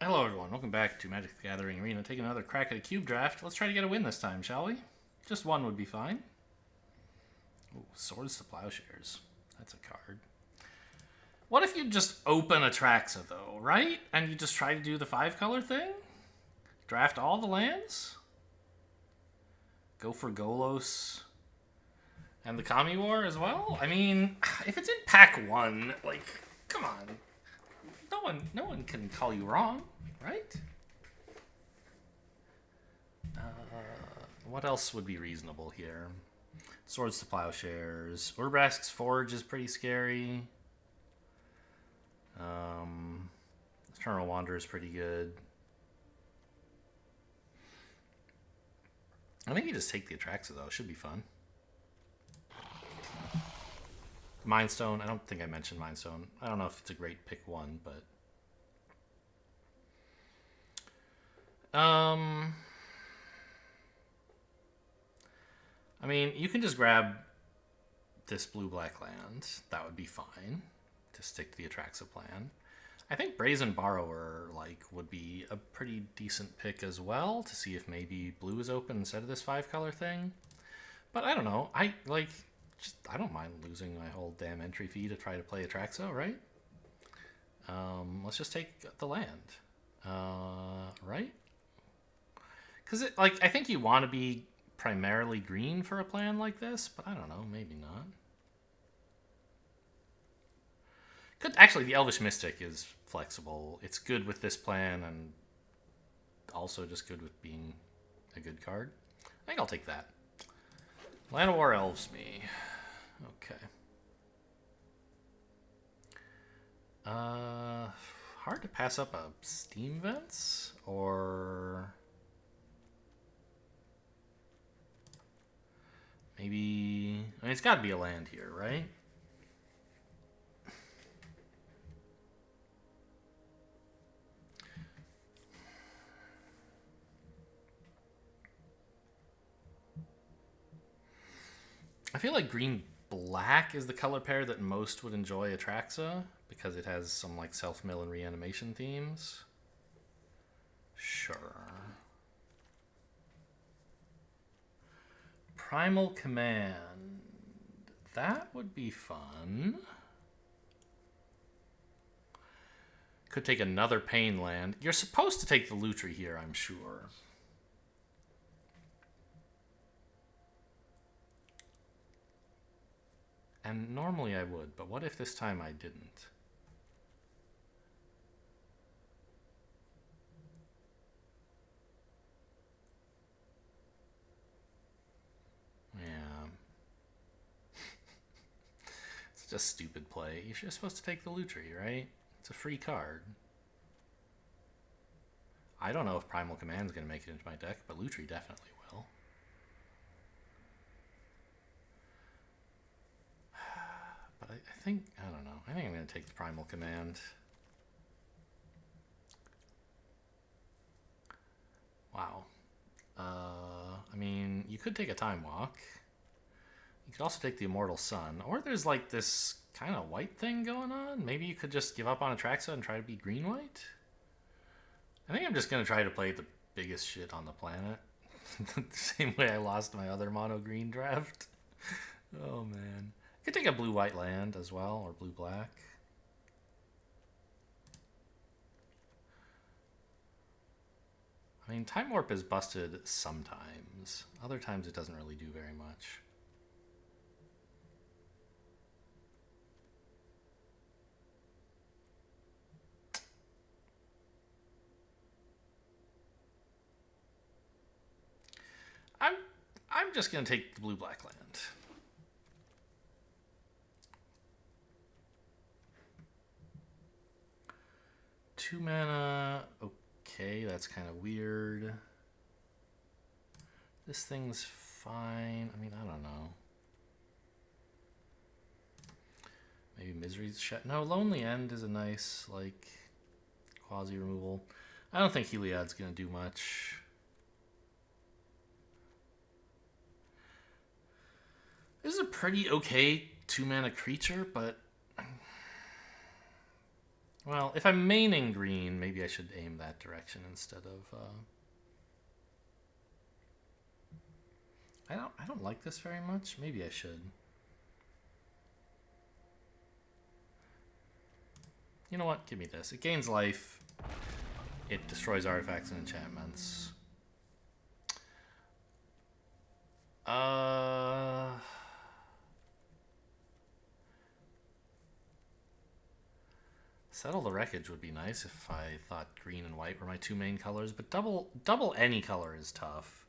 Hello everyone, welcome back to Magic the Gathering Arena. Taking another crack at a cube draft. Let's try to get a win this time, shall we? Just one would be fine. Ooh, Swords to Plowshares. That's a card. What if you just open Atraxa though, right? And you just try to do the 5-color thing? Draft all the lands? Go for Golos and the Kami War as well? I mean, if it's in pack 1, like, come on. No one can call you wrong, right? What else would be reasonable here? Swords to Plowshares. Urbrask's Forge is pretty scary. Eternal Wander is pretty good. I think you just take the Atraxa though. It should be fun. Mindstone. I don't think I mentioned Mindstone. I don't know if it's a great pick one, but I mean, you can just grab this blue-black land. That would be fine to stick to the Atraxa plan. I think Brazen Borrower would be a pretty decent pick as well to see if maybe blue is open instead of this 5-color thing. But I don't know. I don't mind losing my whole damn entry fee to try to play Atraxa, right? Let's just take the land, right? Because I think you want to be primarily green for a plan like this, but I don't know, maybe not. Actually, the Elvish Mystic is flexible. It's good with this plan and also just good with being a good card. I think I'll take that. Llanowar Elves me. Okay. Hard to pass up a Steam Vents or maybe. I mean, it's got to be a land here, right? I feel like green-black is the color pair that most would enjoy Atraxa because it has some self-mill and reanimation themes. Sure. Primal Command. That would be fun. Could take another Pain land. You're supposed to take the Lutri here, I'm sure. And normally I would, but what if this time I didn't? Yeah. It's just stupid play. You're supposed to take the Lutri, right? It's a free card. I don't know if Primal Command's going to make it into my deck, but Lutri definitely will. But I think, I don't know. I think I'm going to take the Primal Command. Wow. I mean, you could take a Time Walk. You could also take the Immortal Sun. Or there's this kind of white thing going on. Maybe you could just give up on Atraxa and try to be green-white. I think I'm just going to try to play the biggest shit on the planet. The same way I lost my other mono-green draft. Oh, man. I could take a blue-white land as well, or blue-black. I mean, Time Warp is busted sometimes. Other times it doesn't really do very much. I'm just going to take the blue-black land. Two mana. Okay, that's kind of weird. This thing's fine. I mean, I don't know. Maybe Misery's Shadow. No, Lonely End is a nice, quasi-removal. I don't think Heliod's going to do much. This is a pretty okay 2-mana creature, but Well, if I'm maining green, maybe I should aim that direction instead of... I don't like this very much. Maybe I should. You know what? Give me this. It gains life. It destroys artifacts and enchantments. Settle the Wreckage would be nice if I thought green and white were my two main colors, but double any color is tough.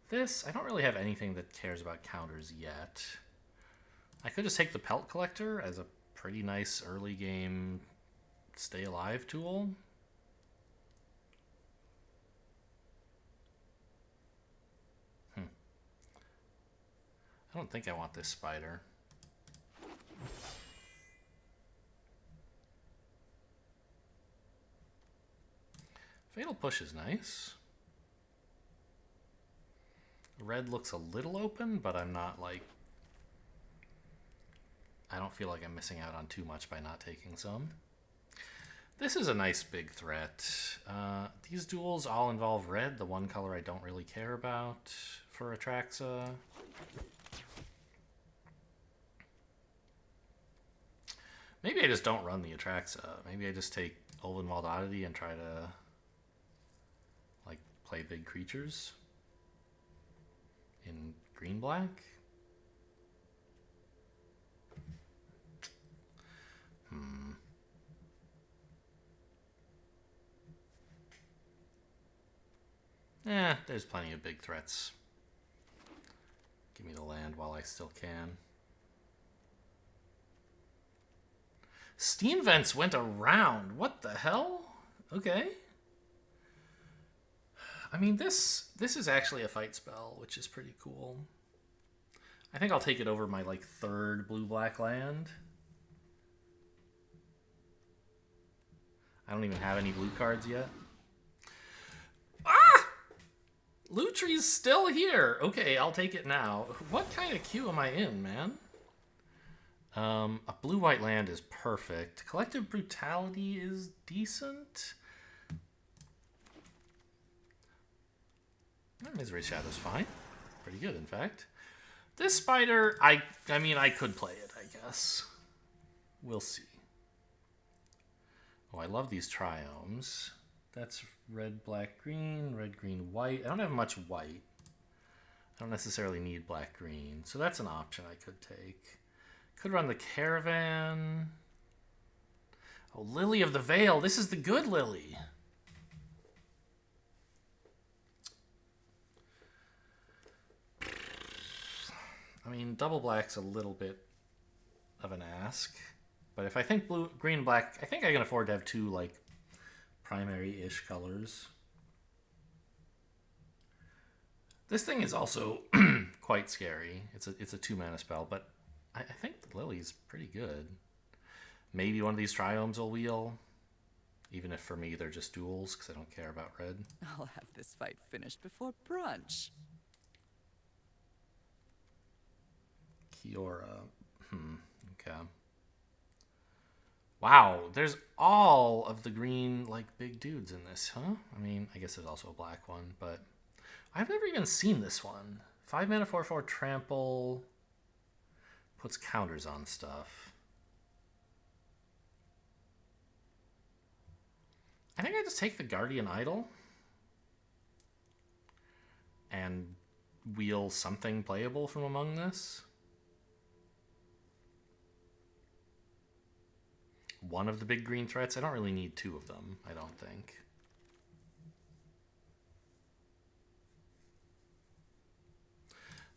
This, I don't really have anything that cares about counters yet. I could just take the Pelt Collector as a pretty nice early game stay alive tool. I don't think I want this spider. Fatal Push is nice. Red looks a little open, but I'm not like... I don't feel like I'm missing out on too much by not taking some. This is a nice big threat. These duels all involve red, the one color I don't really care about for Atraxa. Maybe I just don't run the Atraxa. Maybe I just take Ulvenwald Oddity and try to like play big creatures in green-black. Yeah, there's plenty of big threats. Give me the land while I still can. Steam Vents went around. What the hell? Okay. I mean, this is actually a fight spell, which is pretty cool. I think I'll take it over my like third blue-black land. I don't even have any blue cards yet. Ah! Lutree's still here. Okay, I'll take it now. What kind of queue am I in, man? A blue-white land is perfect. Collective Brutality is decent. Misery Shadow's fine. Pretty good, in fact. This spider, I mean, I could play it, I guess. We'll see. Oh, I love these triomes. That's red, black, green, red, green, white. I don't have much white. I don't necessarily need black, green. So that's an option I could take. Could run the Caravan. Oh, Lily of the Veil. This is the good Lily. I mean, double black's a little bit of an ask. But if I think blue, green, black, I think I can afford to have two, like, primary-ish colors. This thing is also quite scary. It's a 2-mana spell, but I think the Lily's pretty good. Maybe one of these triomes will wheel, even if for me they're just duels, because I don't care about red. I'll have this fight finished before brunch. Kiora. Okay. Wow, there's all of the green, like, big dudes in this, huh? I mean, I guess there's also a black one, but I've never even seen this one. 5 mana, 4/4 trample, puts counters on stuff. I think I just take the Guardian Idol and wheel something playable from among this. One of the big green threats. I don't really need two of them, I don't think.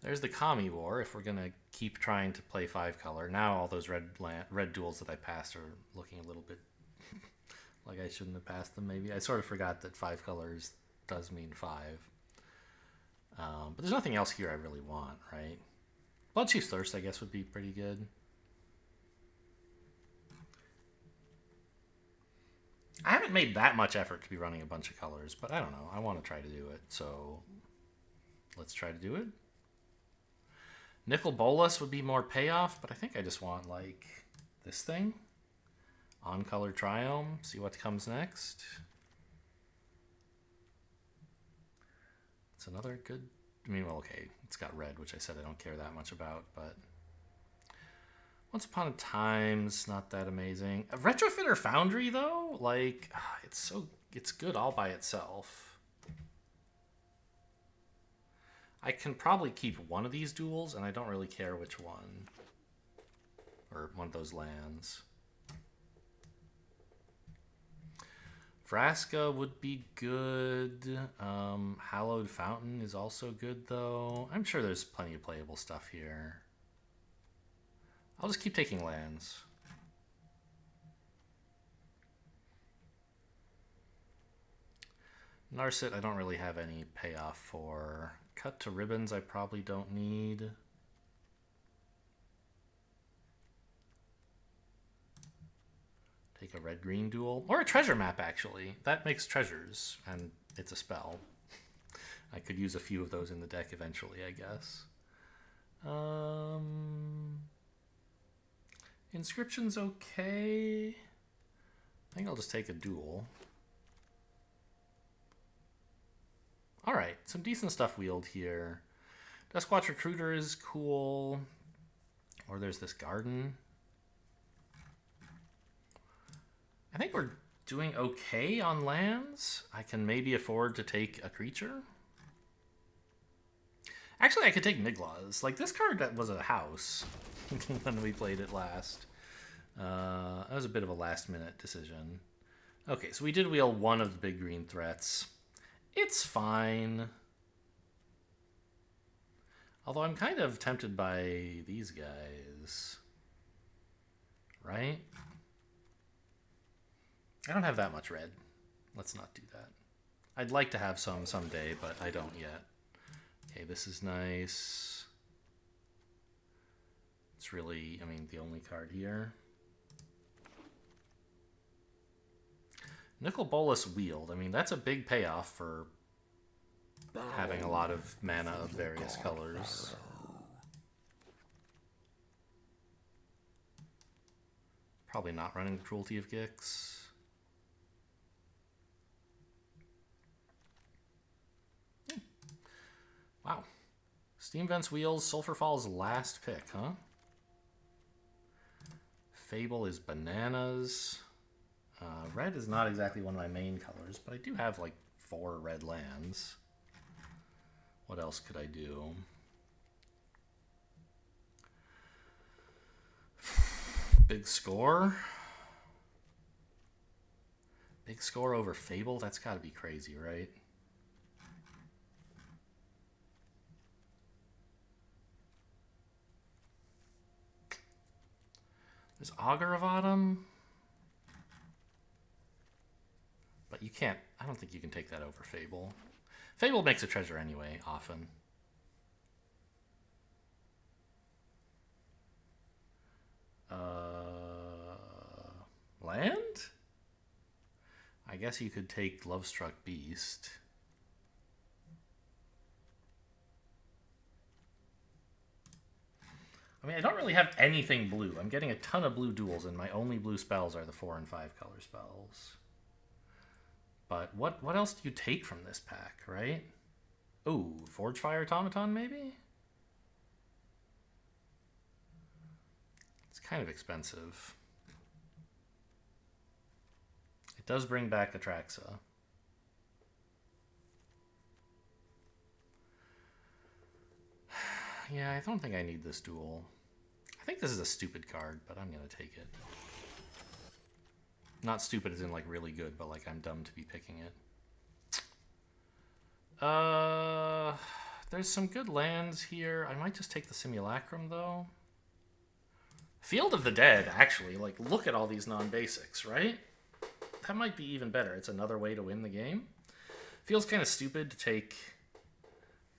There's the Kami War, if we're going to keep trying to play 5-color. Now all those red duels that I passed are looking a little bit like I shouldn't have passed them, maybe. I sort of forgot that 5 colors does mean 5. But there's nothing else here I really want, right? Bloodchief's Thirst, I guess, would be pretty good. I haven't made that much effort to be running a bunch of colors, but I don't know. I want to try to do it, so let's try to do it. Nicol Bolas would be more payoff, but I think I just want, like, this thing. On color Triome, see what comes next. It's another good, I mean, well, okay, it's got red, which I said I don't care that much about, but Once Upon a Time's not that amazing. A Retrofitter Foundry, though, like, it's good all by itself. I can probably keep one of these duels, and I don't really care which one. Or one of those lands. Vraska would be good. Hallowed Fountain is also good, though. I'm sure there's plenty of playable stuff here. I'll just keep taking lands. Narset, I don't really have any payoff for. Cut to Ribbons, I probably don't need. Take a red-green duel. Or a treasure map, actually. That makes treasures, and it's a spell. I could use a few of those in the deck eventually, I guess. Inscription's okay. I think I'll just take a duel. Alright, some decent stuff wheeled here. Duskwatch Recruiter is cool. Or there's this garden. I think we're doing okay on lands. I can maybe afford to take a creature. Actually, I could take Miglaws. Like, this card that was a house when we played it last. That was a bit of a last-minute decision. Okay, so we did wheel one of the big green threats. It's fine. Although I'm kind of tempted by these guys. Right? I don't have that much red. Let's not do that. I'd like to have some someday, but I don't yet. Okay, this is nice. It's really, I mean, the only card here. Nicol Bolas Wheeled. I mean, that's a big payoff for having a lot of mana of various colors. Probably not running Cruelty of Gix. Wow. Steam Vents Wheels, Sulphur Fall's last pick, huh? Fable is bananas. Red is not exactly one of my main colors, but I do have like 4 red lands. What else could I do? Big score? Big score over Fable? That's got to be crazy, right? There's Augur of Autumn. But you can't, I don't think you can take that over Fable. Fable makes a treasure anyway, often. Land? I guess you could take Lovestruck Beast. I mean, I don't really have anything blue. I'm getting a ton of blue duels, and my only blue spells are the 4 and 5 color spells. But what else do you take from this pack, right? Ooh, Forgefire Automaton, maybe? It's kind of expensive. It does bring back Atraxa. Yeah, I don't think I need this duel. I think this is a stupid card, but I'm going to take it. Not stupid as in like really good, but like I'm dumb to be picking it. There's some good lands here. I might just take the Simulacrum though. Field of the Dead, actually. Like, look at all these non-basics, right? That might be even better. It's another way to win the game. Feels kind of stupid to take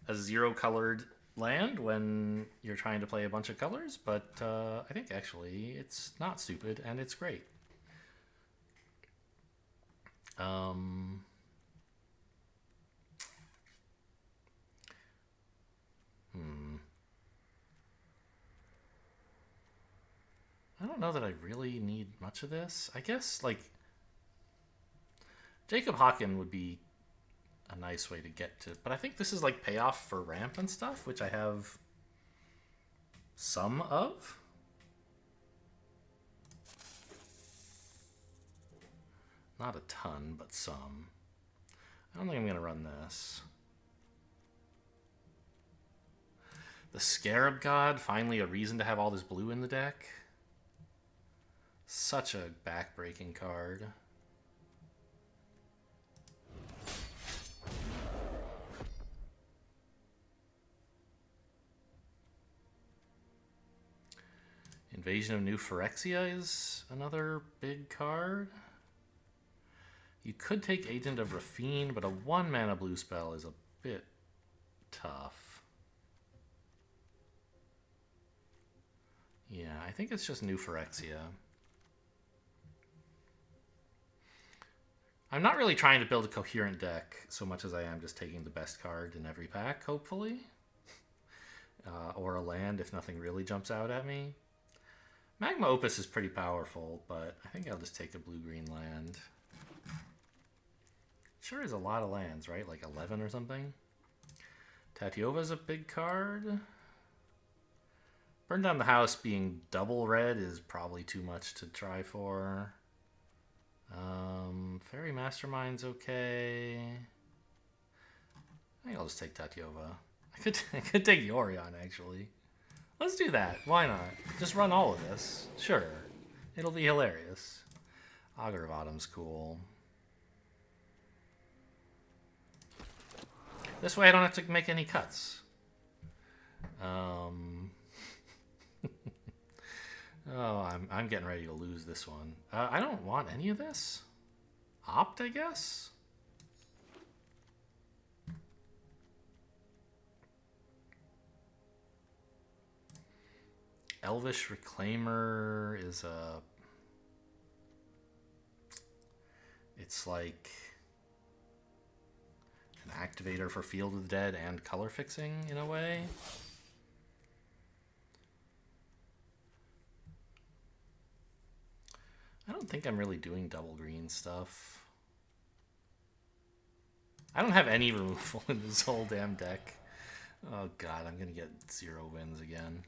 a 0-colored land when you're trying to play a bunch of colors, but I think actually it's not stupid and it's great. I don't don't know that I really need much of this. I guess, like, Jacob Hawken would be a nice way to get to, but I think this is like payoff for ramp and stuff, which I have some of. Not a ton, but some. I don't think I'm going to run this. The Scarab God, finally a reason to have all this blue in the deck. Such a back-breaking card. Invasion of New Phyrexia is another big card. You could take Agent of Rafine, but a 1-mana blue spell is a bit tough. Yeah, I think it's just New Phyrexia. I'm not really trying to build a coherent deck so much as I am just taking the best card in every pack, hopefully. Or a land if nothing really jumps out at me. Magma Opus is pretty powerful, but I think I'll just take a blue-green land. Sure is a lot of lands, right? Like 11 or something. Tatiova's a big card. Burn Down the House being double red is probably too much to try for. Fairy Mastermind's okay. I think I'll just take Tatiova. I could take Yorion, actually. Let's do that. Why not? Just run all of this. Sure. It'll be hilarious. Augur of Autumn's cool. This way I don't have to make any cuts. Oh, I'm getting ready to lose this one. I don't want any of this. Opt, I guess? Elvish Reclaimer is a... It's like an activator for Field of the Dead and color fixing in a way. I don't think I'm really doing double green stuff. I don't have any removal in this whole damn deck. Oh god, I'm gonna get 0 wins again.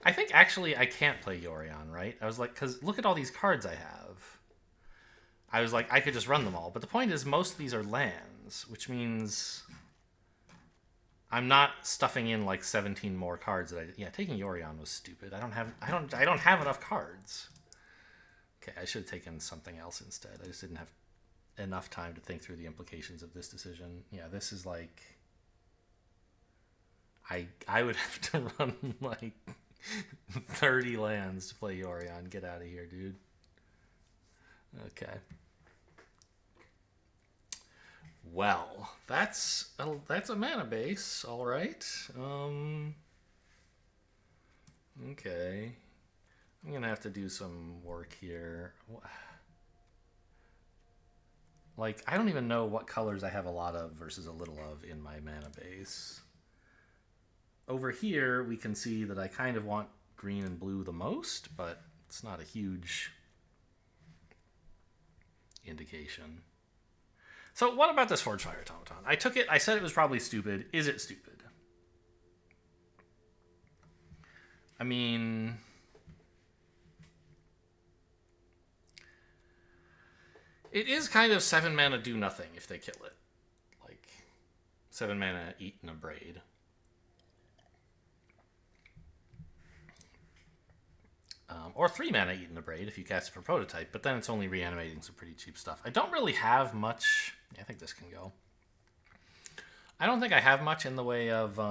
I think actually I can't play Yorion, right? I was like, because look at all these cards I have. I was like, I could just run them all. But the point is, most of these are lands, which means I'm not stuffing in like 17 more cards that I did. Yeah, taking Yorion was stupid. I don't have enough cards. Okay, I should have taken something else instead. I just didn't have enough time to think through the implications of this decision. Yeah, this is like I would have to run like 30 lands to play Yorion. Get out of here, dude. Okay. Well, that's a mana base, all right. Okay. I'm gonna have to do some work here. Like, I don't even know what colors I have a lot of versus a little of in my mana base. Over here, we can see that I kind of want green and blue the most, but it's not a huge indication. So what about this Forge Fire Automaton? I took it, I said it was probably stupid. Is it stupid? I mean, it is kind of 7 mana do nothing if they kill it. Like, 7 mana eat and a braid. Or 3 mana eat and a braid if you cast it for prototype, but then it's only reanimating some pretty cheap stuff. I don't really have much. I think this can go. I don't think I have much in the way of what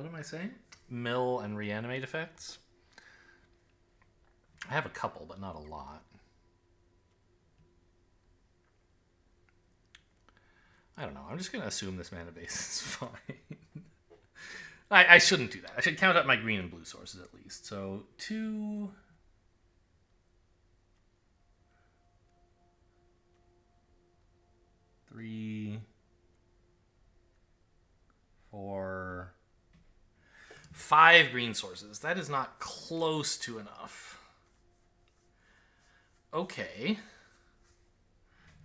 am I saying? Mill and reanimate effects. I have a couple, but not a lot. I don't know. I'm just going to assume this mana base is fine. I shouldn't do that. I should count up my green and blue sources at least. So 2... 3... 4... 5 green sources. That is not close to enough. Okay.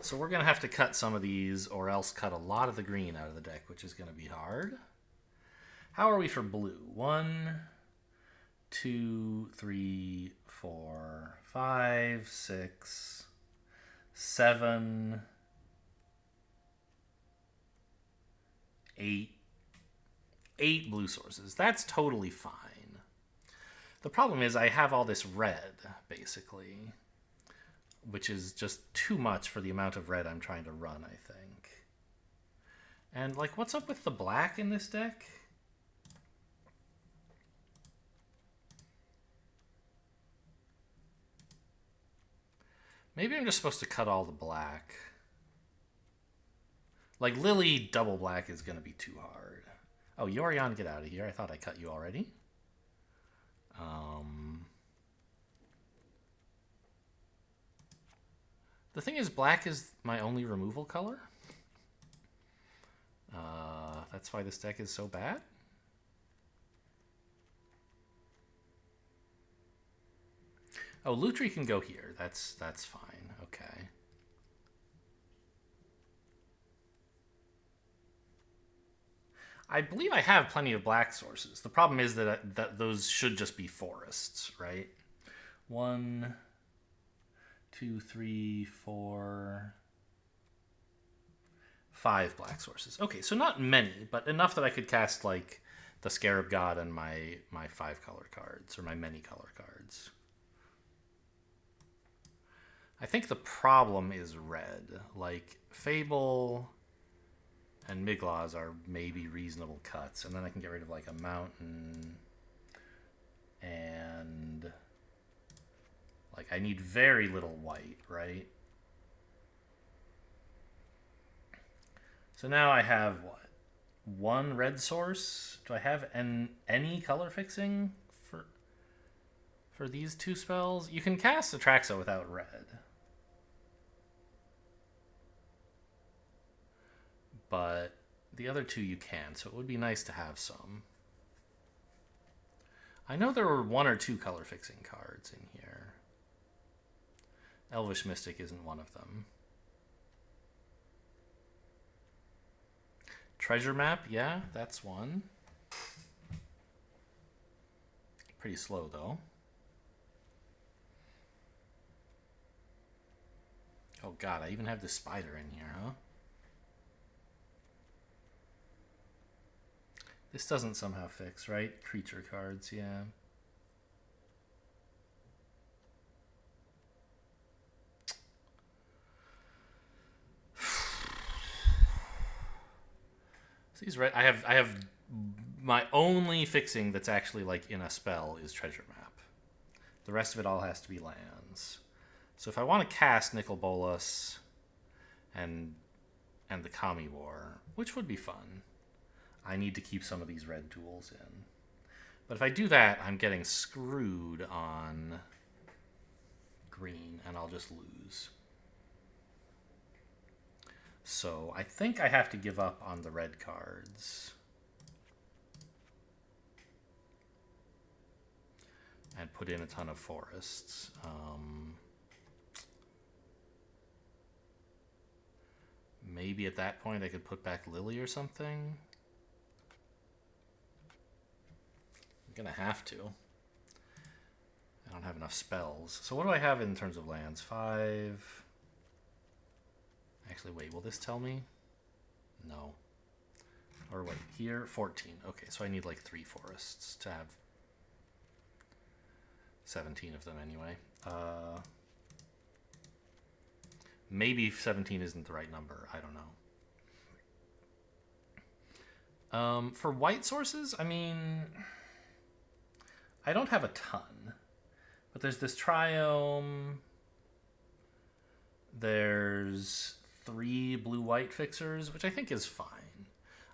So we're going to have to cut some of these or else cut a lot of the green out of the deck, which is going to be hard. How are we for blue? 1, 2, 3, 4, 5, 6, 7, 8. 8 blue sources. That's totally fine. The problem is I have all this red, basically, which is just too much for the amount of red I'm trying to run, I think. And, like, what's up with the black in this deck? Maybe I'm just supposed to cut all the black. Like, Lily double black is going to be too hard. Oh, Yorion, get out of here. I thought I cut you already. The thing is, black is my only removal color. That's why this deck is so bad. Oh, Lutri can go here. That's fine. Okay. I believe I have plenty of black sources. The problem is that those should just be forests, right? 1, 2, 3, 4, 5 black sources. Okay, so not many, but enough that I could cast like the Scarab God and my 5 color cards or my many color cards. I think the problem is red. Like Fable and Miglaws are maybe reasonable cuts, and then I can get rid of like a mountain, and like I need very little white, right? So now I have what? 1 red source. Do I have any color fixing for these 2 spells? You can cast Atraxa without red. But the other 2 you can, so it would be nice to have some. I know there were 1 or 2 color fixing cards in here. Elvish Mystic isn't one of them. Treasure Map, yeah, that's one. Pretty slow, though. Oh god, I even have this spider in here, huh? This doesn't somehow fix, right? Creature cards, yeah. These right. I have my only fixing that's actually like in a spell is Treasure Map. The rest of it all has to be lands. So if I want to cast Nicol Bolas and the Kami War, which would be fun, I need to keep some of these red tools in. But if I do that, I'm getting screwed on green, and I'll just lose. So I think I have to give up on the red cards. And put in a ton of forests. Maybe at that point I could put back Lily or something. I'm gonna have to. I don't have enough spells. So what do I have in terms of lands? 5. Actually, wait, will this tell me? No. Or wait, here, 14. Okay, so I need like 3 forests to have 17 of them anyway. Maybe 17 isn't the right number. I don't know. For white sources, I mean, I don't have a ton. But there's this Triome. There's 3 blue-white fixers, which I think is fine.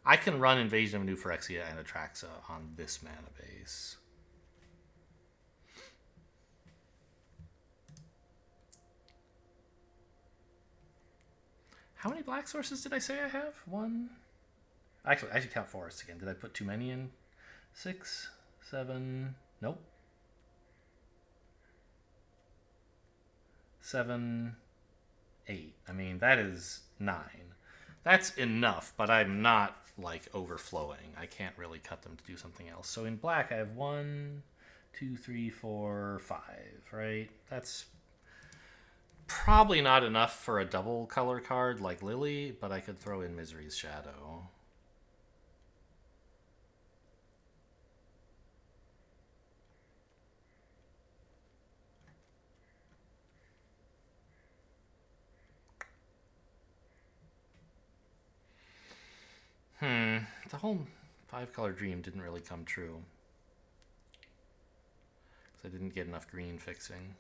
I can run Invasion of New Phyrexia and Atraxa on this mana base. How many black sources did I say I have? 1. Actually, I should count forests again. Did I put too many in? 6, 7. Nope. 7, 8. I mean, that is 9. That's enough, but I'm not, like, overflowing. I can't really cut them to do something else. So in black, I have 1, 2, 3, 4, 5, right? That's probably not enough for a double color card like Lily, but I could throw in Misery's Shadow. The whole 5-color dream didn't really come true. Because I didn't get enough green fixing.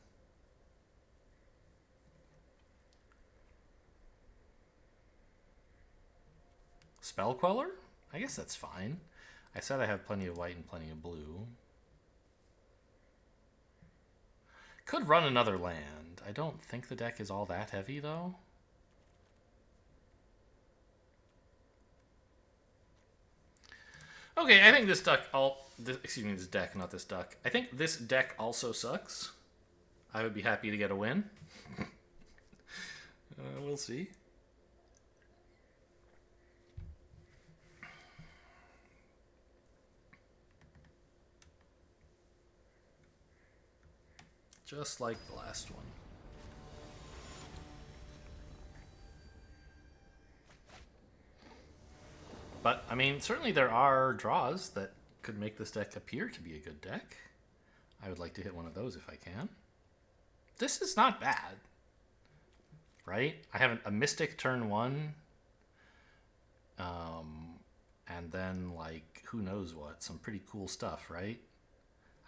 Spell Queller? I guess that's fine. I said I have plenty of white and plenty of blue. Could run another land. I don't think the deck is all that heavy, though. Okay, I think this deck excuse me, this deck, not this duck. I think this deck also sucks. I would be happy to get a win. We'll see. Just like the last one. But, I mean, certainly there are draws that could make this deck appear to be a good deck. I would like to hit one of those if I can. This is not bad. Right? I have a Mystic turn 1. And then, like, who knows what. Some pretty cool stuff, right?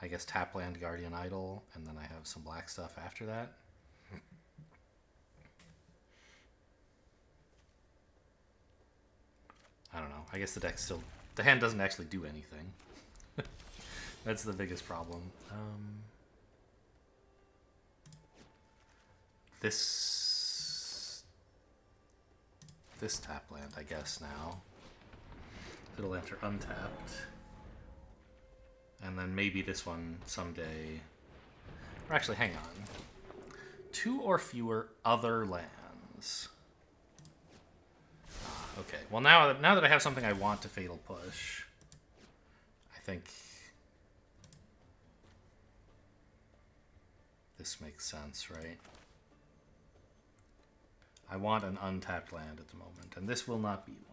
I guess tap land Guardian Idol, and then I have some black stuff after that. I don't know. I guess the hand doesn't actually do anything. That's the biggest problem. This tap land, I guess now. It'll enter untapped. And then maybe this one someday. Or actually, hang on. 2 or fewer other lands. Okay, well now that I have something I want to Fatal Push, I think this makes sense, right? I want an untapped land at the moment, and this will not be one.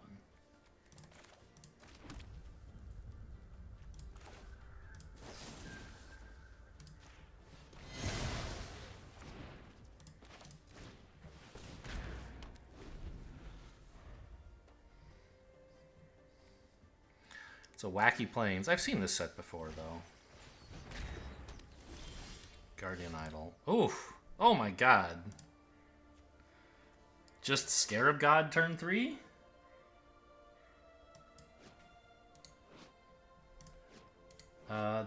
So Wacky Plains. I've seen this set before, though. Guardian Idol. Oof. Oh my god. Just Scarab God turn 3?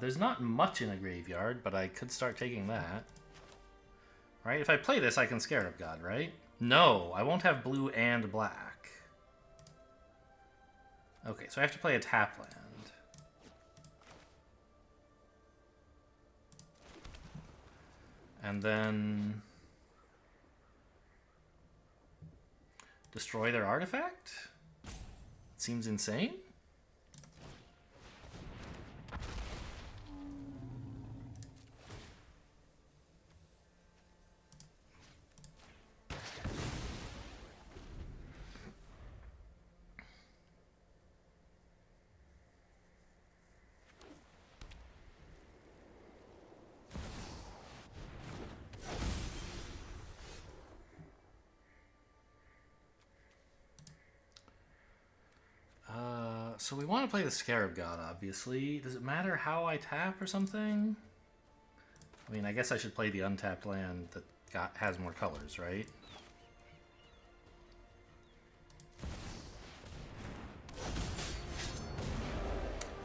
There's not much in a graveyard, but I could start taking that. Right? If I play this, I can Scarab God, right? No, I won't have blue and black. Okay, so I have to play a tap land. And then destroy their artifact? Seems insane. So we want to play the Scarab God, obviously. Does it matter how I tap or something? I mean, I guess I should play the untapped land that has more colors, right?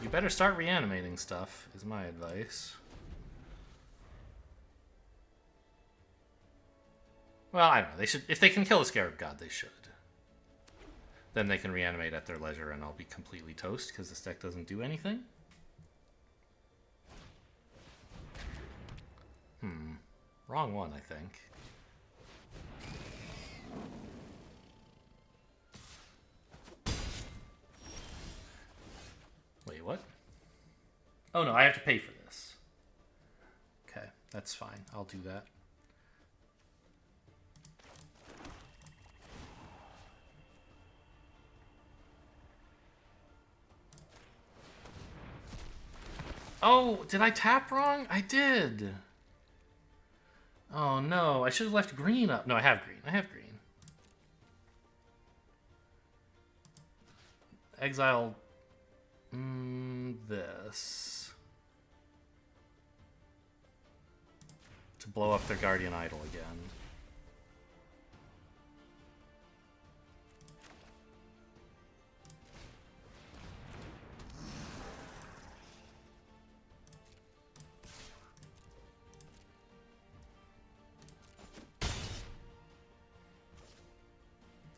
You better start reanimating stuff, is my advice. Well, I don't know. They should, if they can kill a Scarab God, they should. Then they can reanimate at their leisure, and I'll be completely toast because this deck doesn't do anything. Wrong one, I think. Wait, what? Oh no, I have to pay for this. Okay, that's fine. I'll do that. Oh, did I tap wrong? I did. Oh no, I should have left green up. No, I have green. I have green. Exile this to blow up their Guardian Idol again.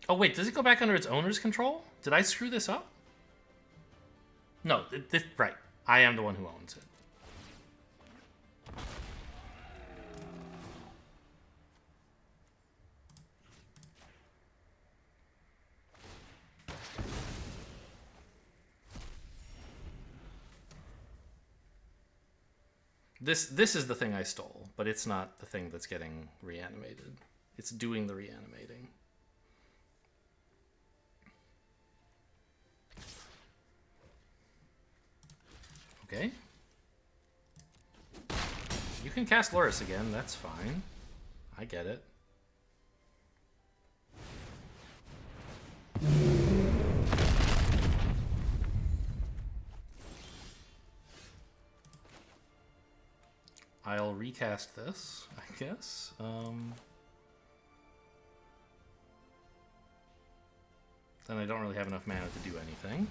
Oh wait, does it go back under its owner's control? Did I screw this up? No, right. I am the one who owns it. This is the thing I stole, but it's not the thing that's getting reanimated. It's doing the reanimating. Okay. You can cast Loris again, that's fine. I get it. I'll recast this, I guess. Then I don't really have enough mana to do anything.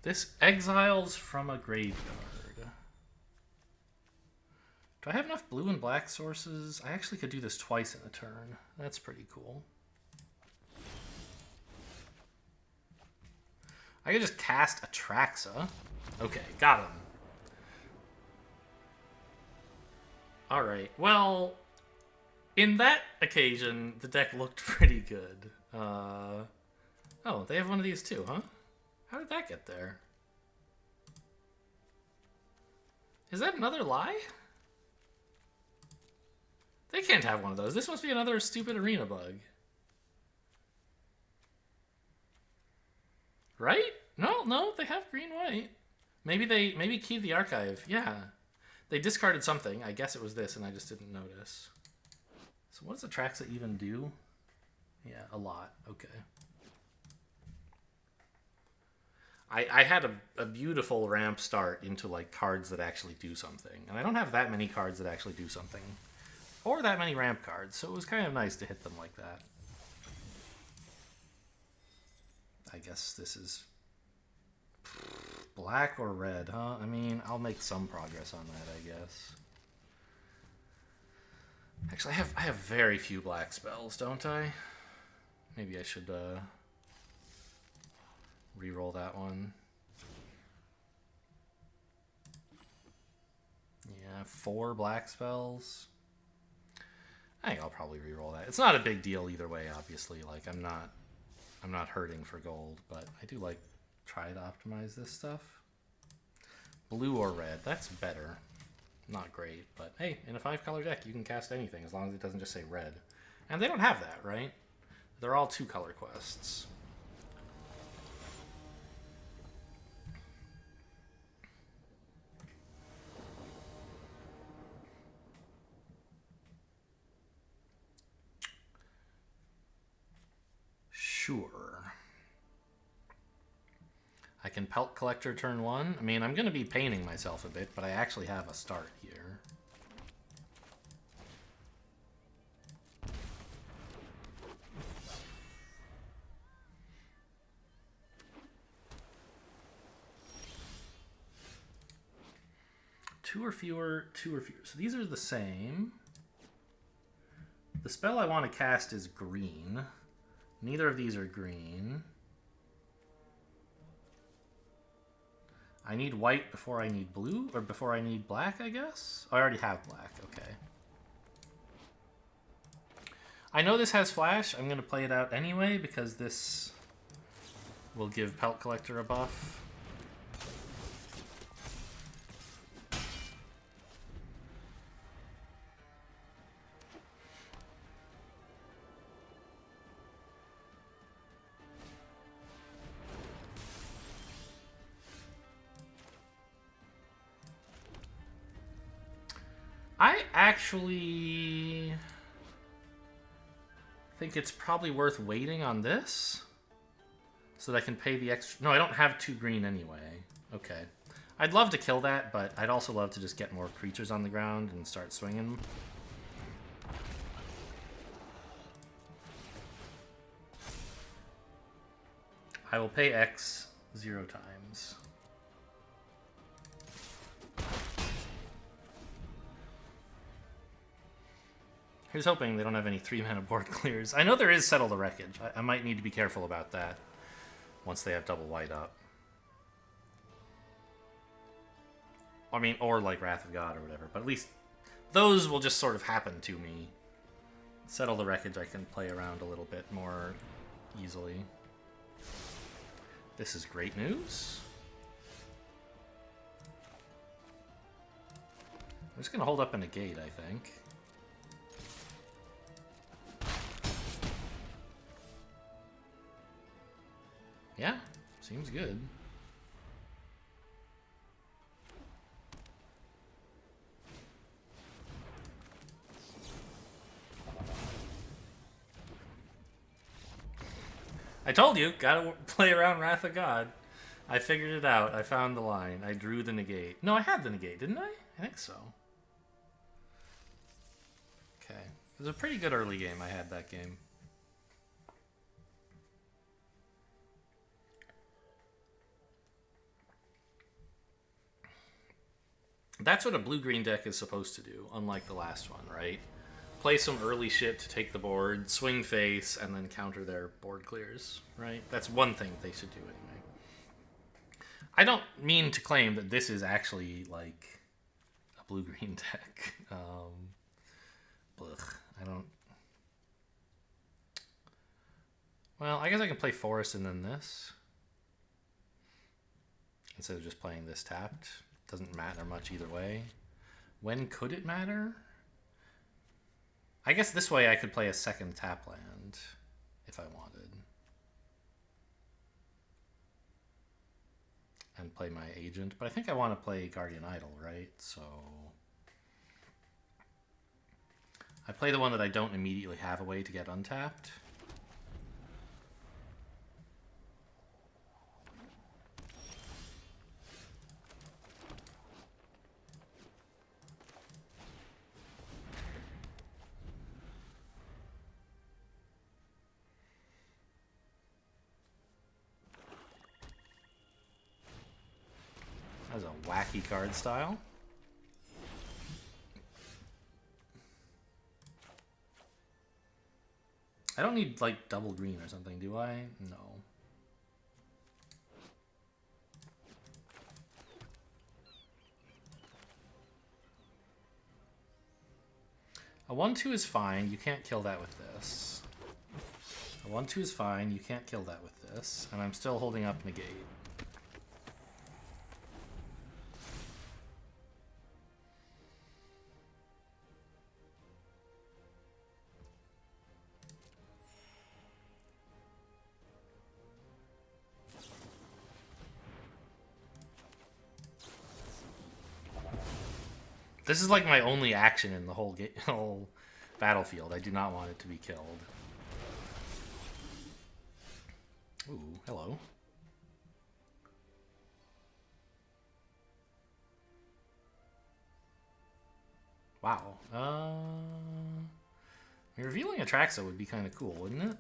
This exiles from a graveyard. Do I have enough blue and black sources? I actually could do this twice in a turn. That's pretty cool. I could just cast Atraxa. Okay, got him. Alright, well, in that occasion, the deck looked pretty good. Oh, they have one of these too, huh? How did that get there? Is that another lie? They can't have one of those. This must be another stupid arena bug. Right? No, they have green-white. Maybe keyed the archive. Yeah. They discarded something. I guess it was this, and I just didn't notice. So what does Atraxa even do? Yeah, a lot. Okay. I had a beautiful ramp start into like cards that actually do something. And I don't have that many cards that actually do something. Or that many ramp cards, so it was kind of nice to hit them like that. I guess this is black or red, huh? I mean, I'll make some progress on that, I guess. Actually, I have very few black spells, don't I? Maybe I should reroll that one. Yeah, 4 black spells. I think I'll probably reroll that. It's not a big deal either way, obviously. Like I'm not hurting for gold, but I do like try to optimize this stuff. Blue or red, that's better. Not great, but hey, in a 5-color deck, you can cast anything as long as it doesn't just say red. And they don't have that, right? They're all 2-color quests. Sure. I can Pelt Collector turn 1. I mean, I'm going to be painting myself a bit, but I actually have a start here. Two or fewer. So these are the same. The spell I want to cast is green. Neither of these are green. I need white before I need blue, or before I need black, I guess? I already have black, okay. I know this has flash. I'm going to play it out anyway, because this will give Pelt Collector a buff. I actually think it's probably worth waiting on this so that I can pay the extra. No, I don't have 2 green anyway. Okay. I'd love to kill that, but I'd also love to just get more creatures on the ground and start swinging. I will pay X 0 times. Here's hoping they don't have any 3-mana board clears. I know there is Settle the Wreckage. I might need to be careful about that once they have double white up. I mean, or like Wrath of God or whatever. But at least those will just sort of happen to me. Settle the Wreckage I can play around a little bit more easily. This is great news. I'm just going to hold up a negate, I think. Yeah, seems good. I told you, gotta play around Wrath of God. I figured it out. I found the line. I drew the negate. No, I had the negate, didn't I? I think so. Okay. It was a pretty good early game. I had that game. That's what a blue-green deck is supposed to do, unlike the last one, right? Play some early shit to take the board, swing face, and then counter their board clears, right? That's one thing they should do anyway. I don't mean to claim that this is actually, like, a blue-green deck. I don't... Well, I guess I can play Forest and then this. Instead of just playing this tapped. Doesn't matter much either way. When could it matter? I guess this way I could play a second tap land if I wanted. And play my agent. But I think I want to play Guardian Idol, right? So I play the one that I don't immediately have a way to get untapped. That's a wacky card style. I don't need, like, double green or something, do I? No. A 1/2 is fine. You can't kill that with this. A 1/2 is fine. You can't kill that with this. And I'm still holding up negate. This is like my only action in the whole battlefield. I do not want it to be killed. Ooh, hello. Wow. Revealing Atraxa would be kind of cool, wouldn't it?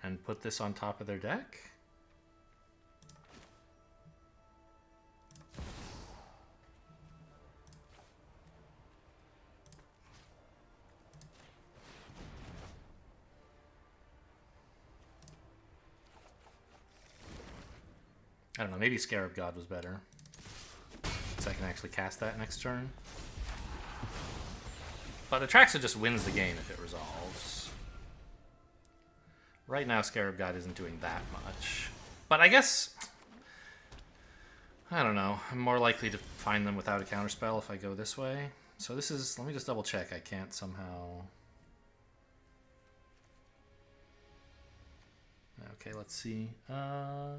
And put this on top of their deck? I don't know, maybe Scarab God was better. So I can actually cast that next turn. But Atraxa just wins the game if it resolves. Right now, Scarab God isn't doing that much. But I guess... I don't know. I'm more likely to find them without a counterspell if I go this way. So this is... Let me just double check. I can't somehow... Okay, let's see. I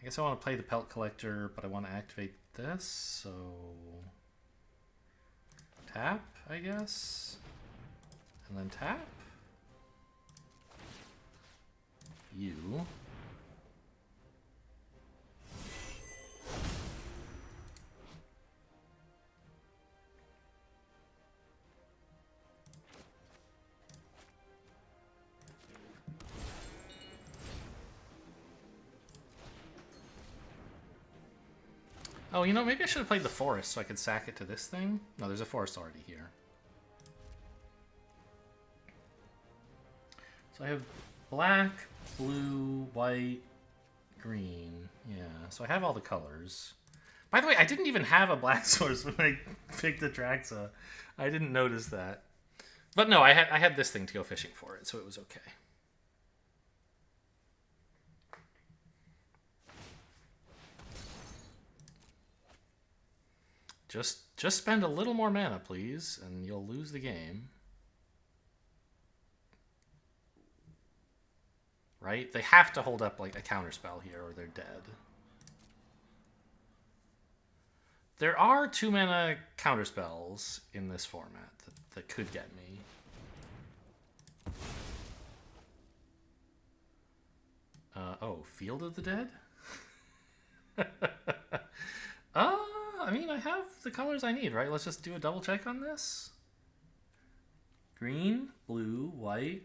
guess I want to play the Pelt Collector, but I want to activate this, so... Tap, I guess? And then tap? You. Oh, you know, maybe I should have played the forest so I could sack it to this thing. No, there's a forest already here. So I have black, blue, white, green. Yeah, so I have all the colors. By the way, I didn't even have a black source when I picked Atraxa. I didn't notice that. But no, I had this thing to go fishing for it, so it was okay. Just spend a little more mana, please, and you'll lose the game. Right? They have to hold up like a counterspell here or they're dead. There are 2-mana counterspells in this format that could get me. Oh, Field of the Dead? I mean, I have the colors I need, right? Let's just do a double check on this. Green, blue, white,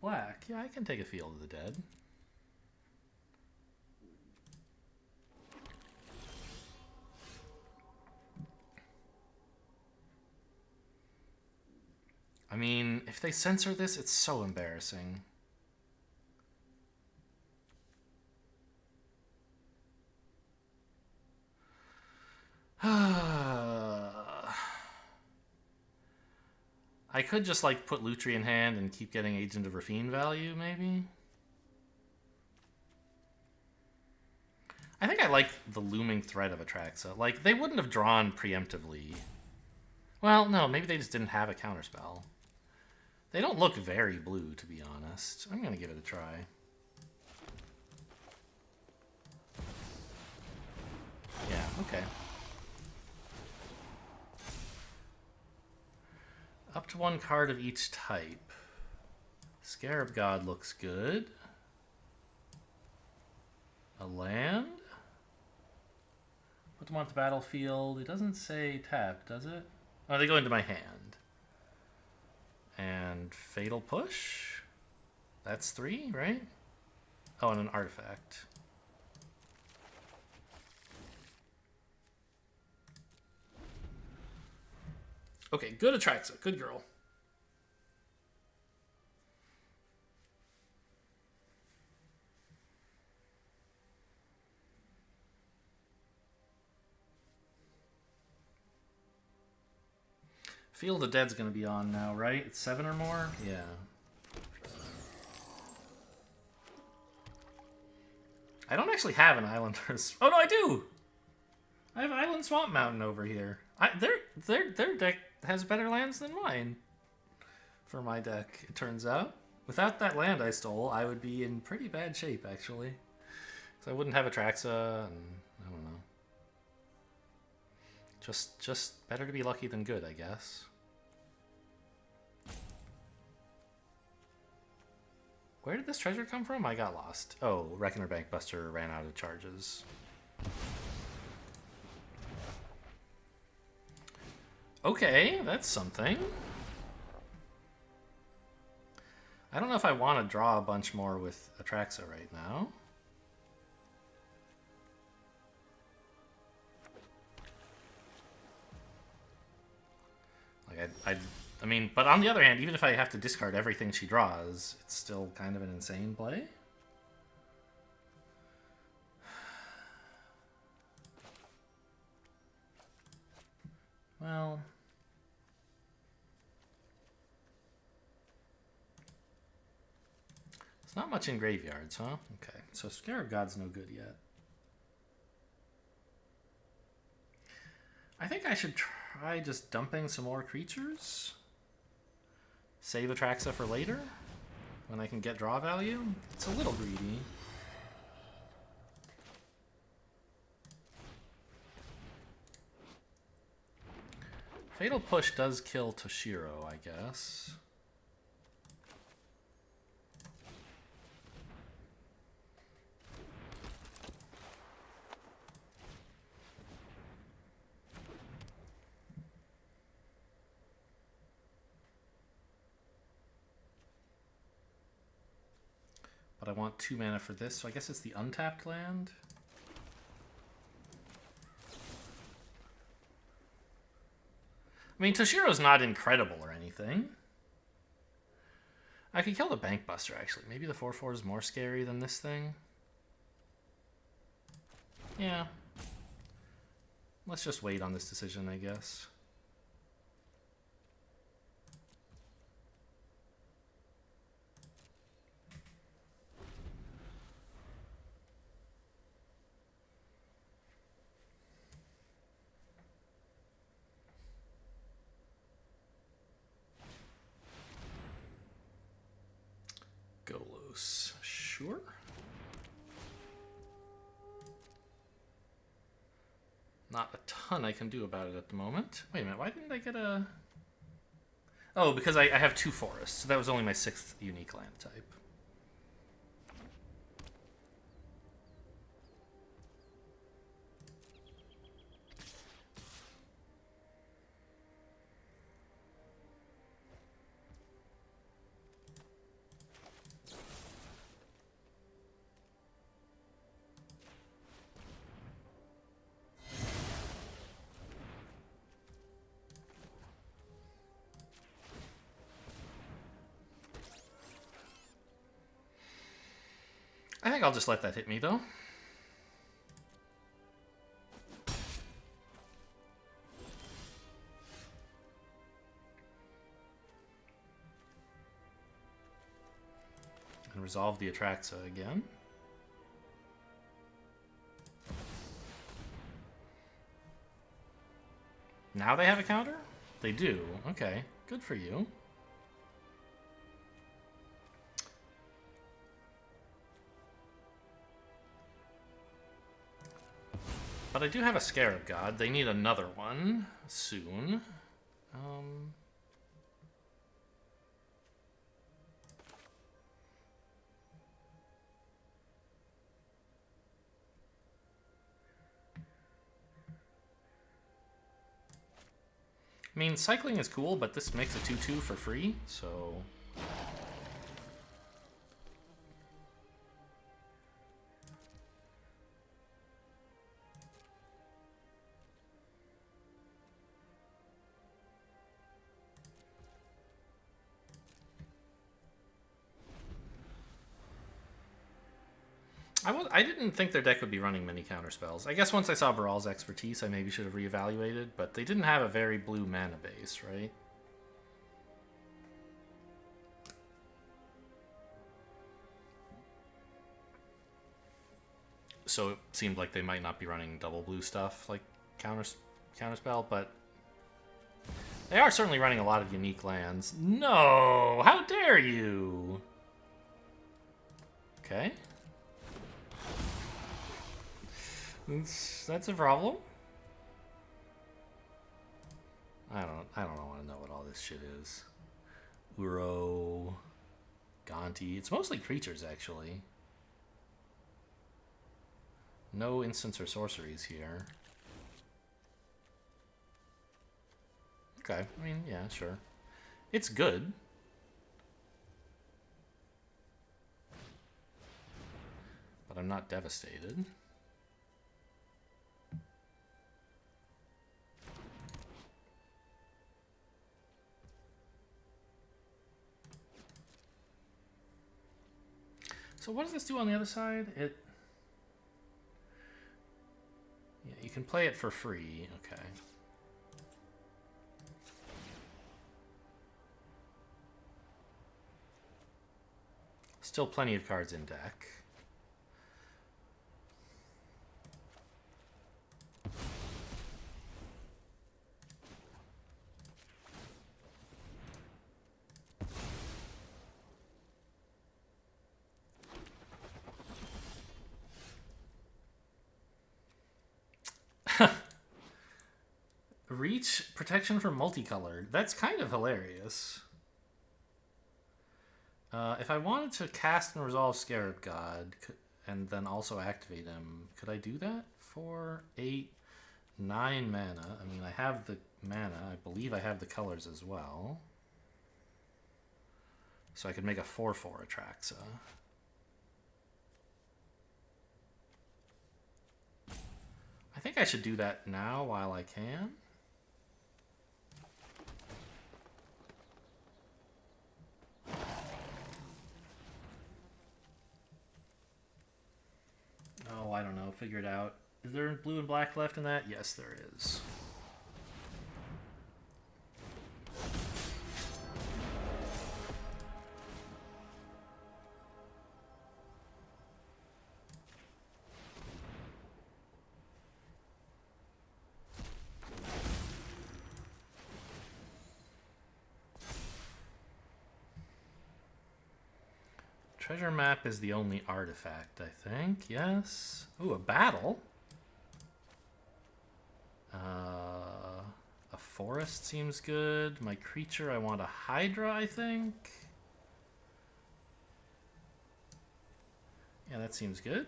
black. Yeah, I can take a Field of the Dead. I mean, if they censor this, it's so embarrassing. I could just like put Lutri in hand and keep getting Agent of Rafine value, maybe? I think I like the looming threat of Atraxa. Like, they wouldn't have drawn preemptively. Well, no, maybe they just didn't have a counterspell. They don't look very blue, to be honest. I'm gonna give it a try. Yeah, okay. Up to 1 card of each type. Scarab God looks good. A land? Put them on the battlefield. It doesn't say tap, does it? Oh, they go into my hand. And Fatal Push? That's 3, right? Oh, and an artifact. Okay, good Atraxa. Good girl. Field of Dead's gonna be on now, right? It's 7 or more? Yeah. I don't actually have an Islanders. Oh no, I do! I have Island Swamp Mountain over here. Their deck has better lands than mine. For my deck, it turns out. Without that land I stole, I would be in pretty bad shape, actually. Because I wouldn't have Atraxa, and I don't know. Just better to be lucky than good, I guess. Where did this treasure come from? I got lost. Oh, Reckoner Bankbuster ran out of charges. Okay, that's something. I don't know if I want to draw a bunch more with Atraxa right now. Like I mean, but on the other hand, even if I have to discard everything she draws, it's still kind of an insane play. Well, it's not much in graveyards, huh? Okay, so Scarab God's no good yet. I think I should try just dumping some more creatures. Save Atraxa for later, when I can get draw value. It's a little greedy. Fatal Push does kill Toshiro, I guess. But I want 2 mana for this, so I guess it's the untapped land. I mean, Toshiro's not incredible or anything. I could kill the Bankbuster, actually. Maybe the 4/4 is more scary than this thing. Yeah. Let's just wait on this decision, I guess. Golos, sure. Not a ton I can do about it at the moment. Wait a minute, why didn't I get a... Oh, because I have 2 forests, so that was only my 6th unique land type. I think I'll just let that hit me, though. And resolve the Atraxa again. Now they have a counter? They do. Okay. Good for you. But I do have a Scarab God. They need another one soon. I mean, cycling is cool, but this makes a 2/2 for free, so... I didn't think their deck would be running many counter spells. I guess once I saw Baral's expertise, I maybe should have reevaluated, but they didn't have a very blue mana base, right? So it seemed like they might not be running double blue stuff like counterspell, but they are certainly running a lot of unique lands. No! How dare you? Okay. That's a problem. I don't want to know what all this shit is. Uro. Gonti. It's mostly creatures, actually. No instants or sorceries here. Okay, I mean, yeah, sure. It's good. But I'm not devastated. So what does this do on the other side? Yeah, you can play it for free. Okay. Still plenty of cards in deck. Reach protection for multicolored. That's kind of hilarious. If I wanted to cast and resolve Scarab God and then also activate him, could I do that? 4, 8, 9 mana. I mean, I have the mana. I believe I have the colors as well. So I could make a 4/4 Atraxa. I think I should do that now while I can. Oh, I don't know. Figure it out. Is there blue and black left in that? Yes, there is. Treasure map is the only artifact, I think. Yes. Ooh, a battle. A forest seems good. My creature, I want a Hydra, I think. Yeah, that seems good.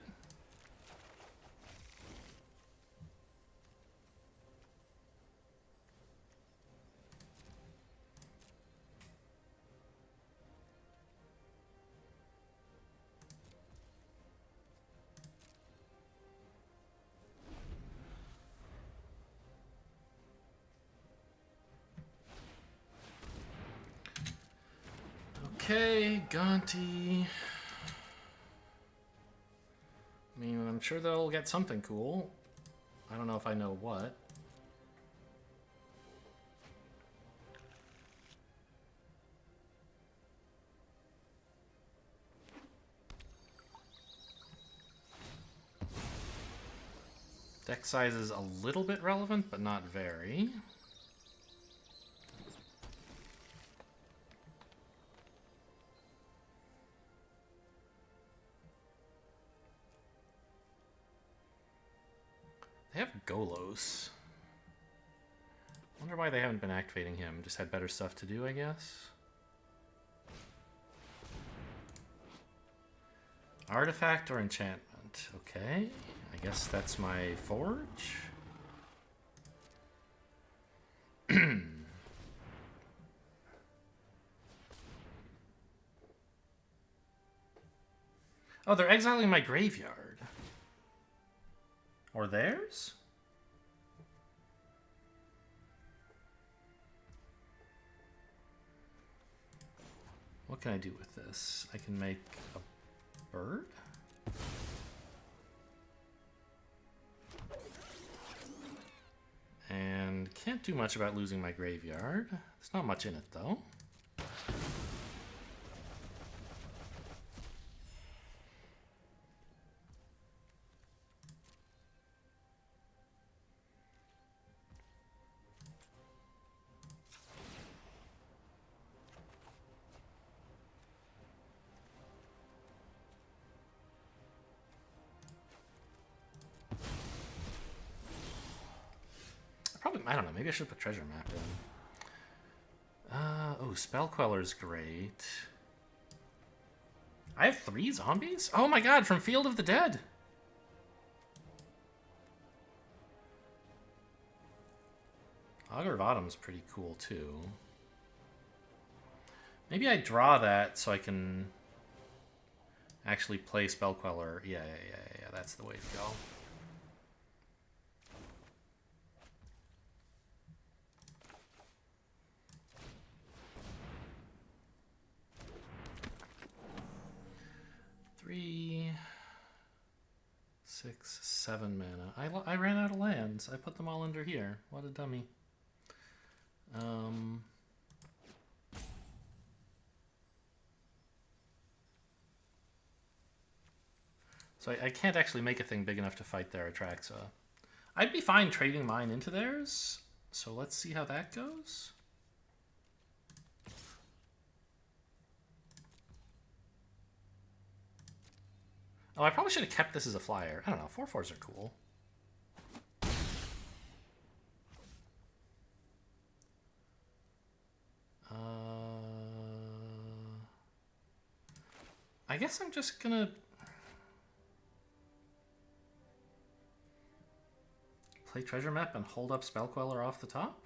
Okay, Gonti. I mean, I'm sure they'll get something cool. I don't know if I know what. Deck size is a little bit relevant, but not very. They have Golos. Wonder why they haven't been activating him. Just had better stuff to do, I guess. Artifact or enchantment? Okay. I guess that's my forge. Oh, they're exiling my graveyard. Or theirs? What can I do with this? I can make a bird? And can't do much about losing my graveyard. There's not much in it, though. Probably, I don't know, maybe I should put treasure map in. Oh, Spell Queller's great. I have 3 zombies? Oh my god, from Field of the Dead! Augur of Autumn's pretty cool, too. Maybe I draw that so I can actually play Spell Queller. Yeah, that's the way to go. Three, 6, 7 mana. I ran out of lands. I put them all under here. What a dummy. So I can't actually make a thing big enough to fight their Atraxa. I'd be fine trading mine into theirs. So let's see how that goes. Oh, I probably should have kept this as a flyer. I don't know. 4/4s are cool. I guess I'm just gonna play Treasure Map and hold up Spell Queller off the top.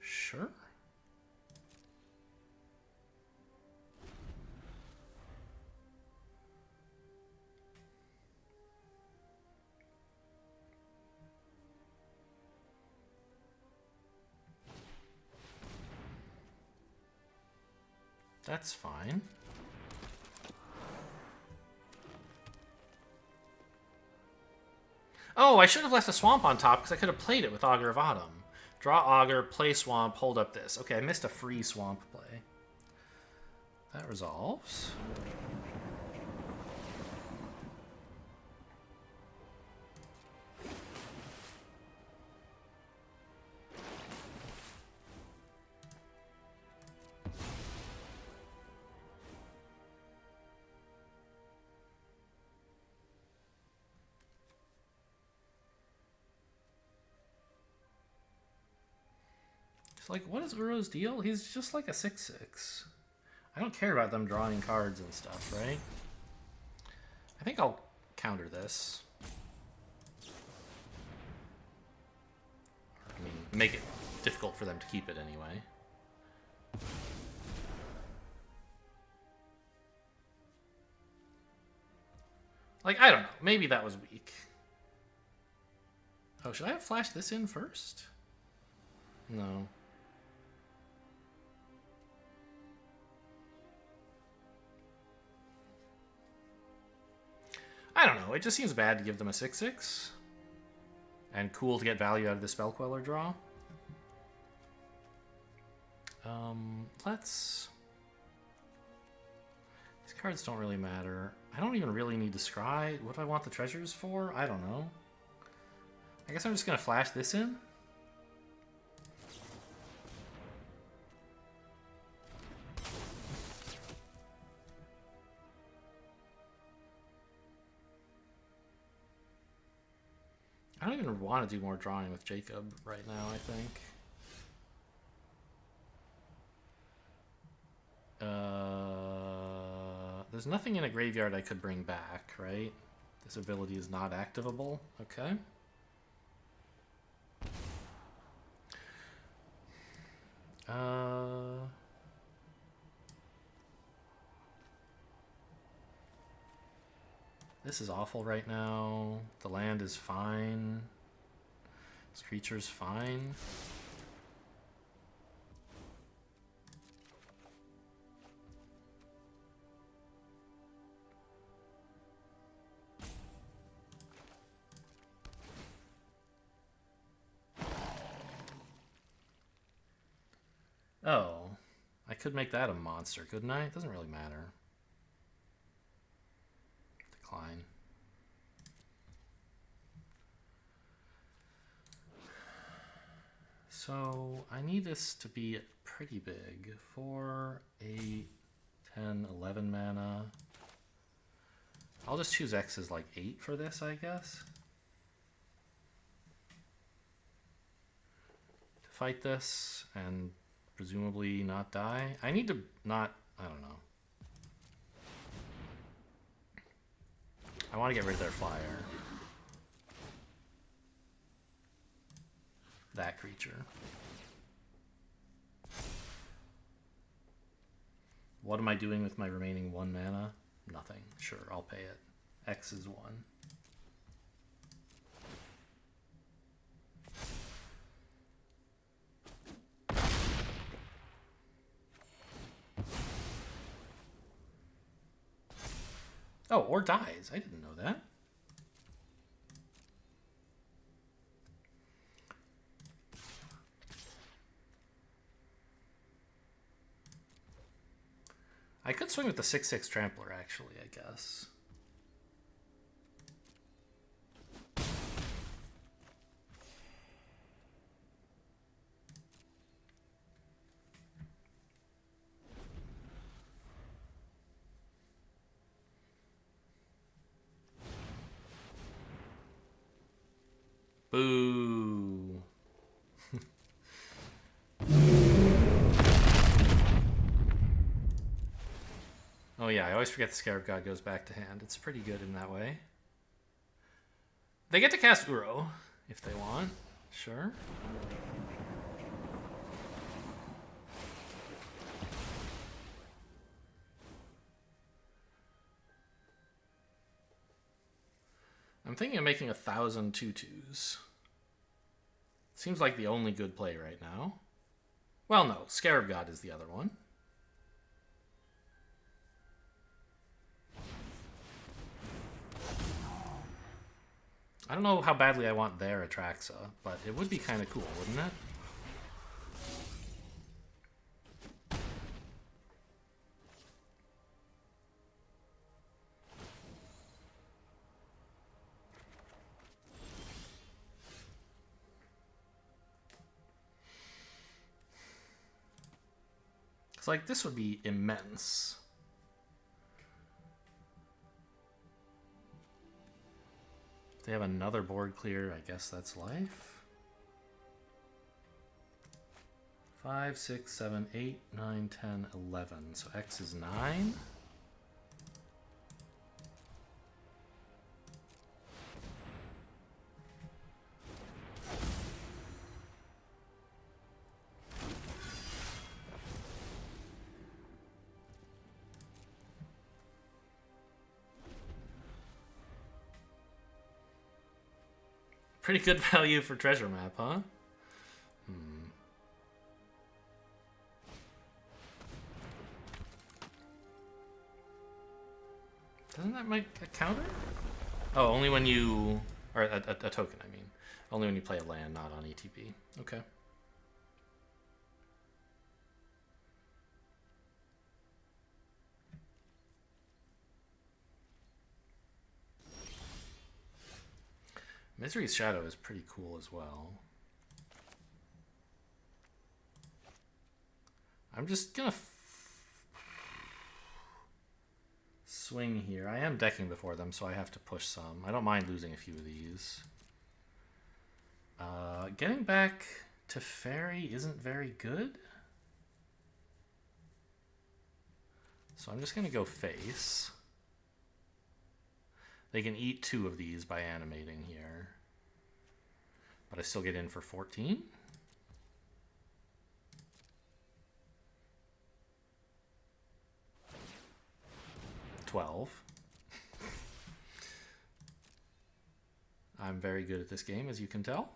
Sure. That's fine. Oh, I should have left the swamp on top because I could have played it with Augur of Autumn. Draw Augur, play swamp, hold up this. Okay, I missed a free swamp play. That resolves. Like, what is Uro's deal? He's just like a 6/6. I don't care about them drawing cards and stuff, right? I think I'll counter this. I mean, make it difficult for them to keep it anyway. Like, I don't know. Maybe that was weak. Oh, should I have flashed this in first? No. I don't know. It just seems bad to give them a 6/6. And cool to get value out of the Spell Queller draw. Let's... These cards don't really matter. I don't even really need to scry. What do I want the treasures for? I don't know. I guess I'm just going to flash this in. I don't even want to do more drawing with GUwb right now, I think. There's nothing in a graveyard I could bring back, right? This ability is not activable. Okay. This is awful right now. The land is fine. This creature's fine. Oh, I could make that a monster, couldn't I? It doesn't really matter. Decline. So I need this to be pretty big. 4, 8, 10, 11 mana. I'll just choose X as like 8 for this, I guess. fight this and presumably not die. I need to not... I don't know. I want to get rid of their flyer. That creature. What am I doing with my remaining 1 mana? Nothing. Sure, I'll pay it. X is 1. Oh, or dies. I didn't know that. I could swing with the 6/6 Trampler, actually, I guess. Boo. Oh yeah, I always forget the Scarab God goes back to hand. It's pretty good in that way. They get to cast Uro if they want. Sure. I'm thinking of making 1,000 2/2s. Seems like the only good play right now. Well, no, Scarab God is the other one. I don't know how badly I want their Atraxa, but it would be kind of cool, wouldn't it? It's like, this would be immense. If they have another board clear, I guess that's life. 5, 6, 7, 8, 9, 10, 11. So X is 9. Pretty good value for treasure map, huh? Doesn't that make a counter? Oh, only when you... Or a token, I mean. Only when you play a land, not on ETB. Okay. Misery's Shadow is pretty cool as well. I'm just gonna swing here. I am decking before them, so I have to push some. I don't mind losing a few of these. Getting back to Fairy isn't very good. So I'm just gonna go face. They can eat 2 of these by animating here. But I still get in for 14. 12. I'm very good at this game, as you can tell.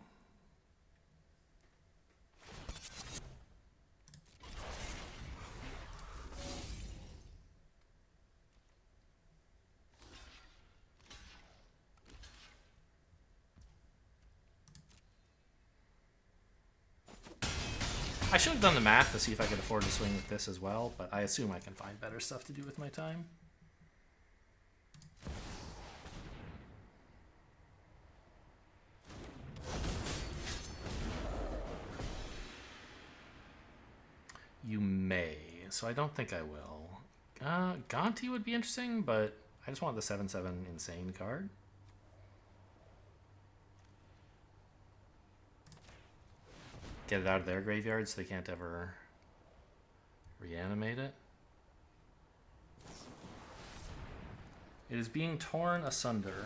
I should have done the math to see if I could afford to swing with this as well, but I assume I can find better stuff to do with my time. You may, so I don't think I will. Gonti would be interesting, but I just want the 7/7 insane card. get it out of their graveyard so they can't ever reanimate it. It is being torn asunder.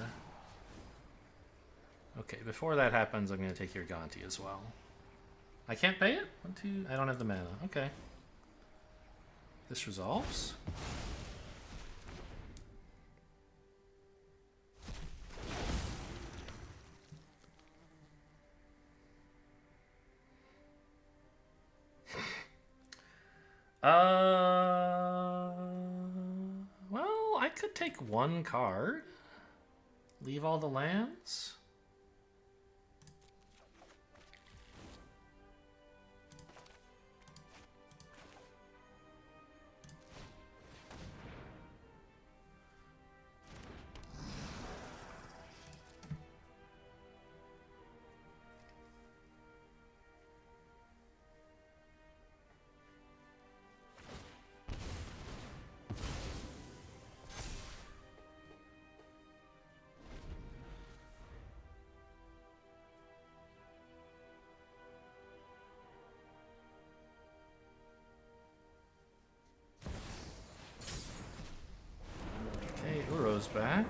Okay, before that happens, I'm going to take your Gonti as well. I can't pay it? 1, 2... I don't have the mana. Okay. This resolves. Well, I could take one card. Leave all the lands. Uro's back.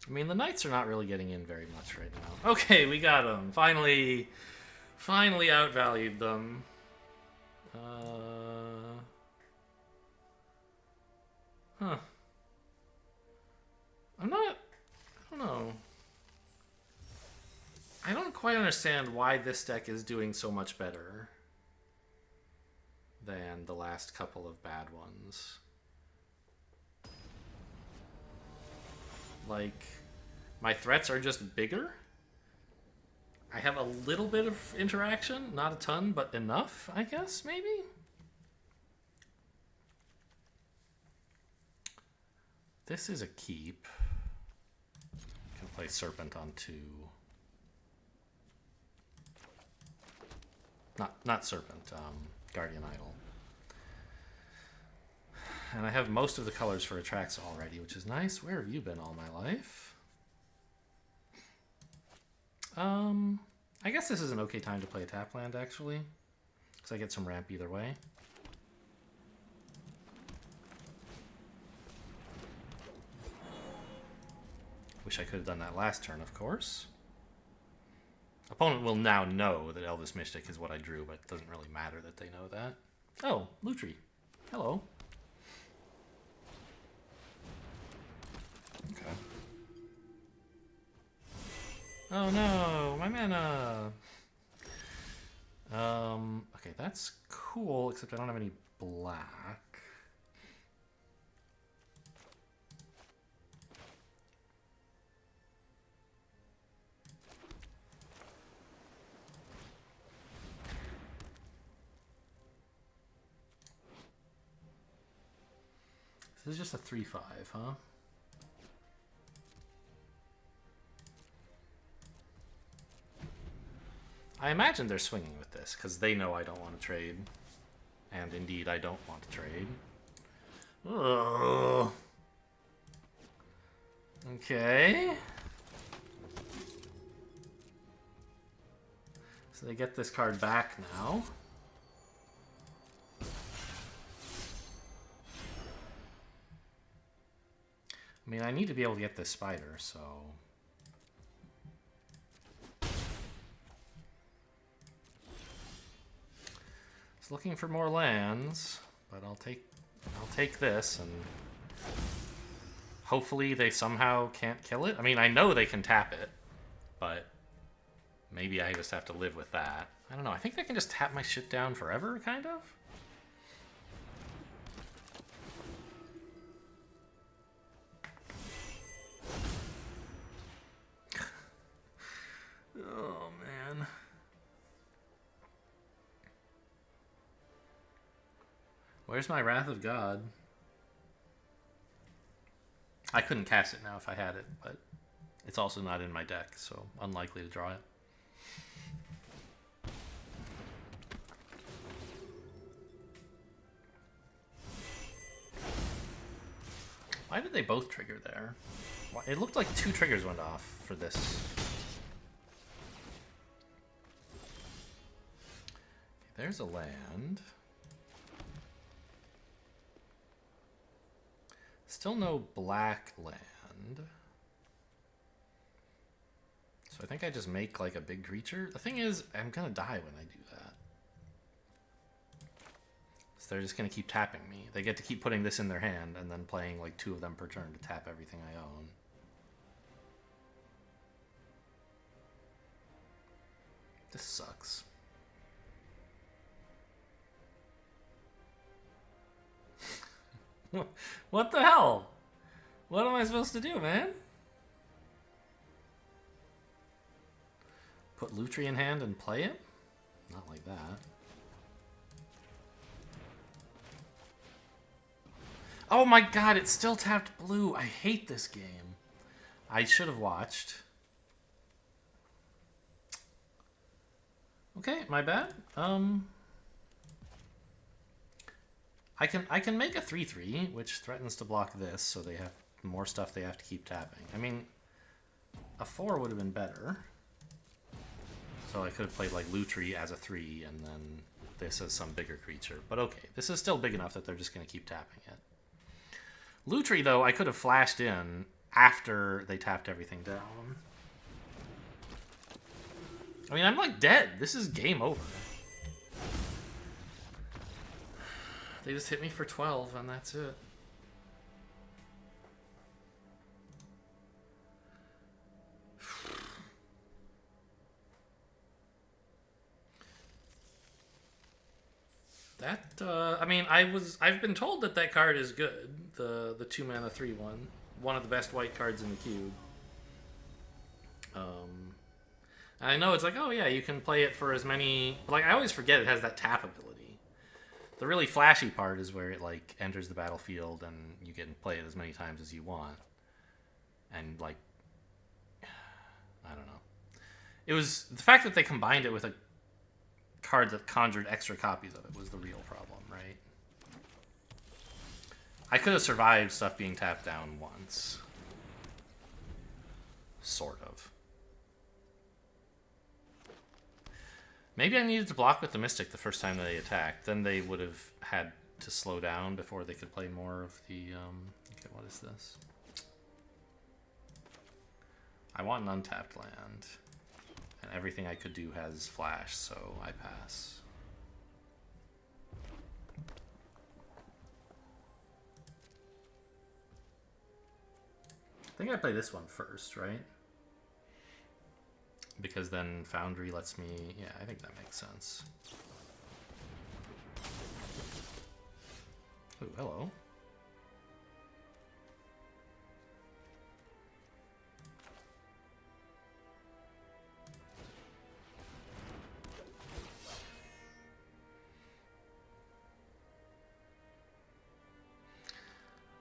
I mean, the Knights are not really getting in very much right now. Okay, we got them. Finally outvalued them. Huh. I don't know. I don't quite understand why this deck is doing so much better than the last couple of bad ones. Like, my threats are just bigger. I have a little bit of interaction, not a ton, but enough, I guess, maybe? This is a keep. Can play Serpent on 2. Not Serpent, Guardian Idol. And I have most of the colors for Atraxa already, which is nice. Where have you been all my life? I guess this is an okay time to play a tap land, actually. Because I get some ramp either way. Wish I could have done that last turn, of course. Opponent will now know that Elvis Mystic is what I drew, but it doesn't really matter that they know that. Oh, Lutri. Hello. Okay. Oh no, my mana! Okay, that's cool, except I don't have any black. This is just a 3/5, huh? I imagine they're swinging with this, because they know I don't want to trade. And indeed, I don't want to trade. Ugh. Okay. So they get this card back now. I mean, I need to be able to get this spider, so... It's looking for more lands, but I'll take this, and hopefully they somehow can't kill it. I mean, I know they can tap it, but maybe I just have to live with that. I don't know, I think they can just tap my shit down forever, kind of? Oh, man. Where's my Wrath of God? I couldn't cast it now if I had it, but it's also not in my deck, so unlikely to draw it. Why did they both trigger there? It looked like 2 triggers went off for this. There's a land. Still no black land. So I think I just make like a big creature. The thing is, I'm gonna die when I do that. So they're just gonna keep tapping me. They get to keep putting this in their hand and then playing like 2 of them per turn to tap everything I own. This sucks. What the hell? What am I supposed to do, man? Put Lutri in hand and play it? Not like that. Oh my god, it still tapped blue. I hate this game. I should have watched. Okay, my bad. I can make a 3/3, which threatens to block this, so they have more stuff they have to keep tapping. I mean, a 4 would have been better. So I could have played like Lutri as a 3 and then this as some bigger creature. But okay, this is still big enough that they're just going to keep tapping it. Lutri, though, I could have flashed in after they tapped everything down. I mean, I'm like dead. This is game over. They just hit me for 12 and that's it. That, I mean, I've been told that that card is good. The 2 mana 3/1. One of the best white cards in the cube. I know it's like, oh yeah, you can play it for as many... But like, I always forget it has that tap ability. The really flashy part is where it like enters the battlefield and you can play it as many times as you want. And like, I don't know. It was the fact that they combined it with a card that conjured extra copies of it was the real problem, right? I could have survived stuff being tapped down once. Sort of. Maybe I needed to block with the Mystic the first time that they attacked. Then they would have had to slow down before they could play more of the... okay, what is this? I want an untapped land. And everything I could do has flash, so I pass. I think I play this one first, right? Because then Foundry lets me... Yeah, I think that makes sense. Ooh, hello.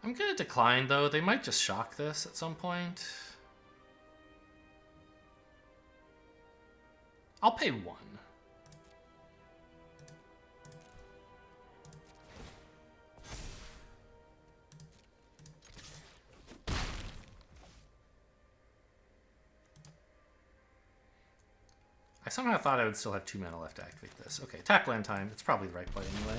I'm gonna decline, though. They might just shock this at some point. I'll pay 1. I somehow thought I would still have 2 mana left to activate this. Okay, tap land time. It's probably the right play anyway.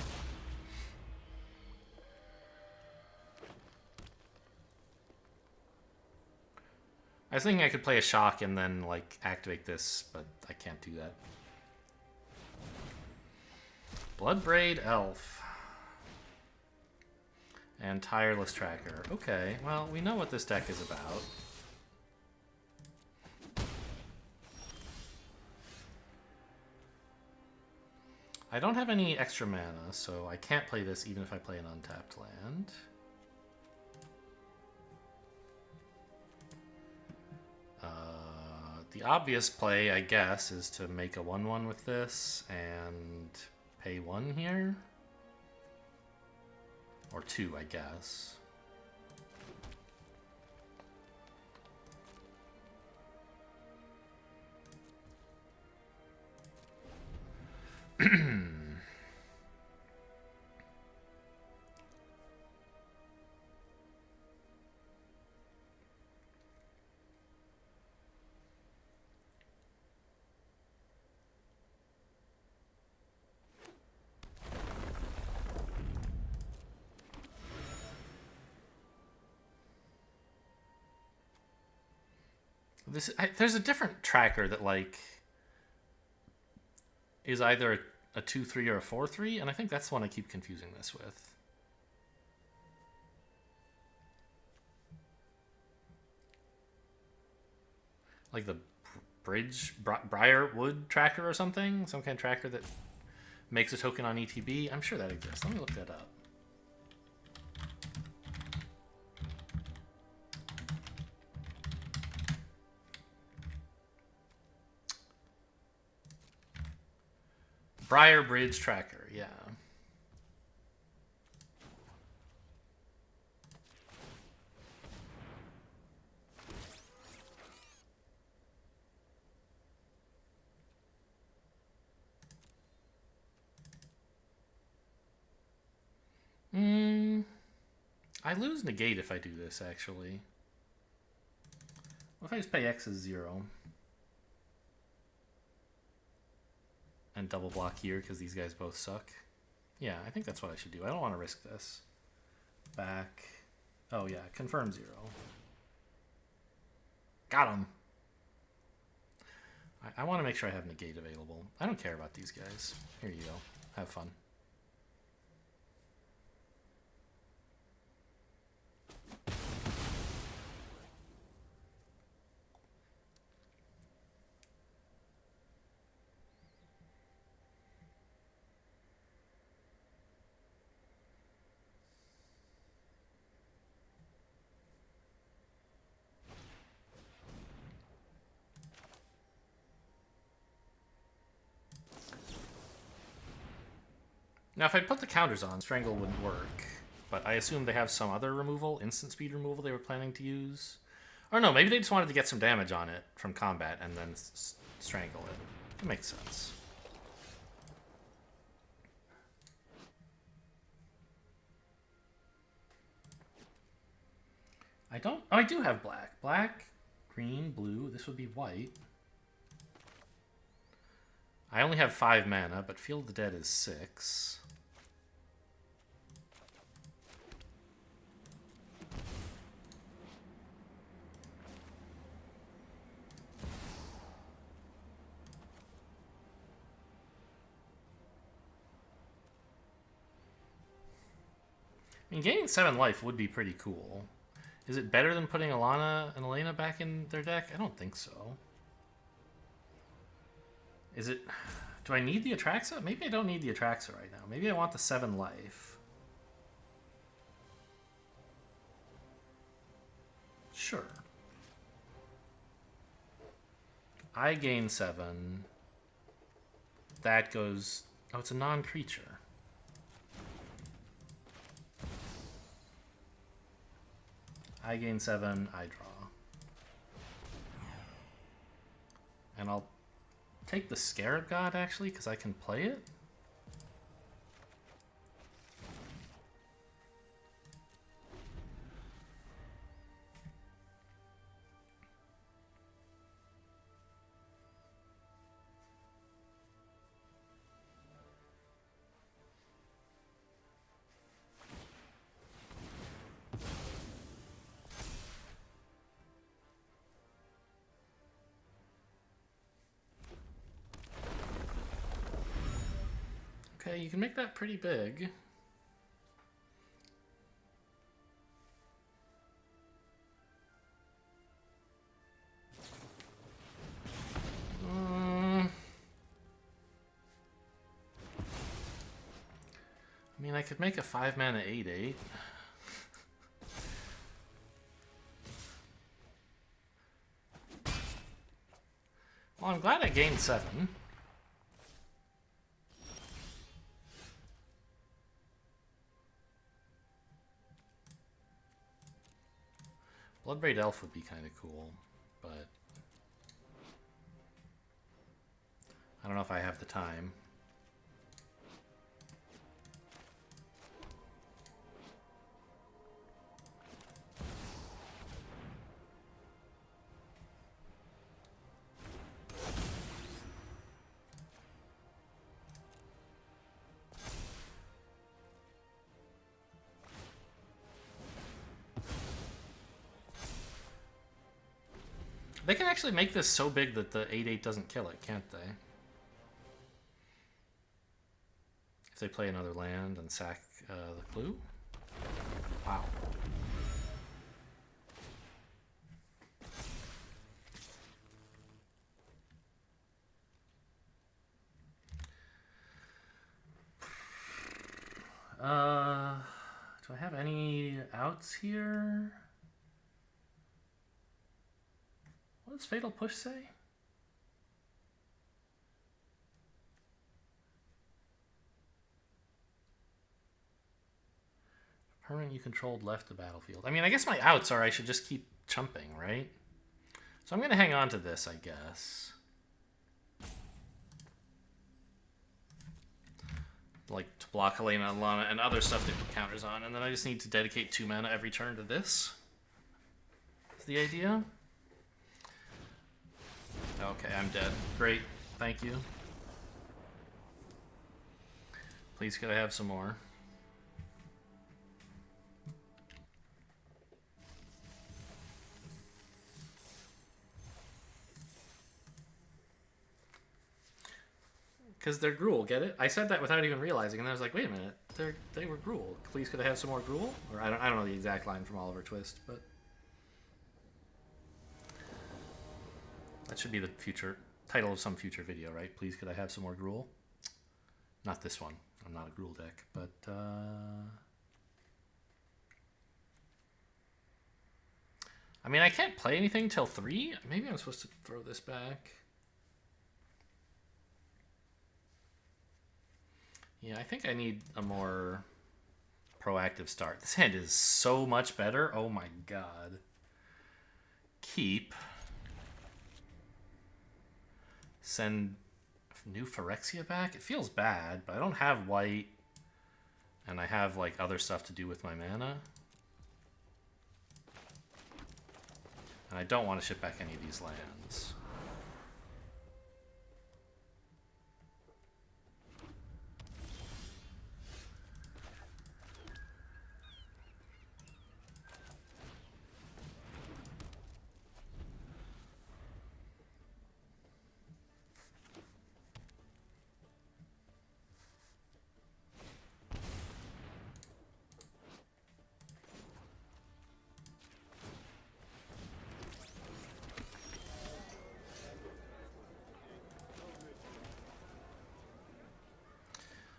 I was thinking I could play a shock and then like activate this, but I can't do that. Bloodbraid Elf. And Tireless Tracker. Okay, well, we know what this deck is about. I don't have any extra mana, so I can't play this even if I play an untapped land. The obvious play, I guess, is to make a 1/1 with this and pay 1 here. Or 2, I guess. There's a different tracker that like is either a 2-3 or a 4-3, and I think that's the one I keep confusing this with. Like the Briarwood tracker or something? Some kind of tracker that makes a token on ETB? I'm sure that exists. Let me look that up. Briar Bridge tracker, yeah. I lose negate if I do this, actually. What if I just pay X as 0? And double block here because these guys both suck. Yeah, I think that's what I should do. I don't want to risk this. Back. Oh yeah, confirm 0. Got him. I want to make sure I have negate available. I don't care about these guys. Here you go. Have fun. Now, if I put the counters on, Strangle wouldn't work. But I assume they have some other removal, instant speed removal they were planning to use. Or no, maybe they just wanted to get some damage on it from combat and then strangle it. That makes sense. I don't... Oh, I do have black. Black, green, blue. This would be white. I only have 5 mana, but Field of the Dead is 6. I mean, gaining 7 life would be pretty cool. Is it better than putting Alana and Elena back in their deck? I don't think so. Is it... Do I need the Atraxa? Maybe I don't need the Atraxa right now. Maybe I want the 7 life. Sure. I gain 7. That goes... Oh, it's a non-creature. I gain 7, I draw. And I'll take the Scarab God, actually, because I can play it. Okay, you can make that pretty big. I mean, I could make a 5 mana 8/8. Well, I'm glad I gained 7. Bloodbraid Elf would be kind of cool, but I don't know if I have the time. They can actually make this so big that the 8/8 doesn't kill it, can't they? If they play another land and sack the clue. Wow. Do I have any outs here? What does Fatal Push say? Permanent you controlled left the battlefield. I mean, I guess my outs are I should just keep chumping, right? So I'm going to hang on to this, I guess. Like to block Helena and Lana and other stuff they put counters on, and then I just need to dedicate 2 mana every turn to this. Is the idea? Okay, I'm dead. Great, thank you. Please could I have some more? Because they're Gruul, get it? I said that without even realizing, and I was like, wait a minute, they were Gruul. Please could I have some more Gruul? Or I don't know the exact line from Oliver Twist, but that should be the future title of some future video, right? Please could I have some more Gruul? Not this one. I'm not a Gruul deck, but I mean, I can't play anything till 3. Maybe I'm supposed to throw this back. Yeah, I think I need a more proactive start. This hand is so much better. Oh my god. Keep. Send new Phyrexia back? It feels bad, but I don't have white. And I have like other stuff to do with my mana. And I don't want to ship back any of these lands.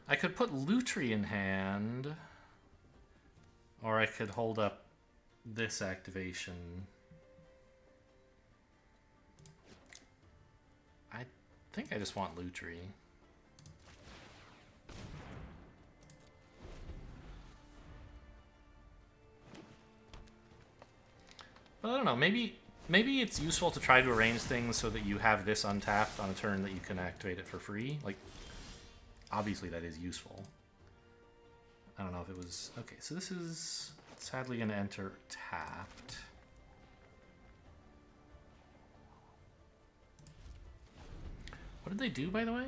I could put Lutri in hand, or I could hold up this activation. I think I just want Lutri. But I don't know, maybe it's useful to try to arrange things so that you have this untapped on a turn that you can activate it for free. Like, obviously that is useful. I don't know if it was... Okay, so this is sadly going to enter tapped. What did they do, by the way?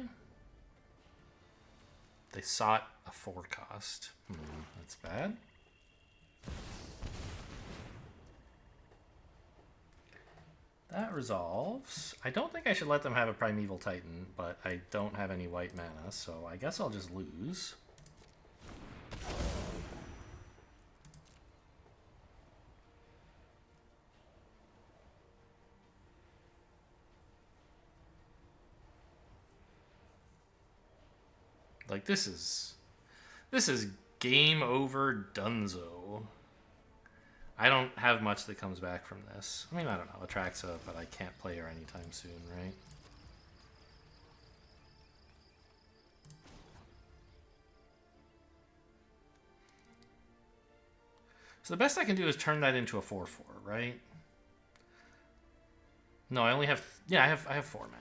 They sought a 4-cost. That's bad. That resolves. I don't think I should let them have a Primeval Titan, but I don't have any white mana, so I guess I'll just lose. Like, this is game over dunzo. I don't have much that comes back from this. I mean, I don't know, Atraxa, but I can't play her anytime soon, right? So the best I can do is turn that into a 4/4, right? No, I only have... Yeah, I have 4 mana.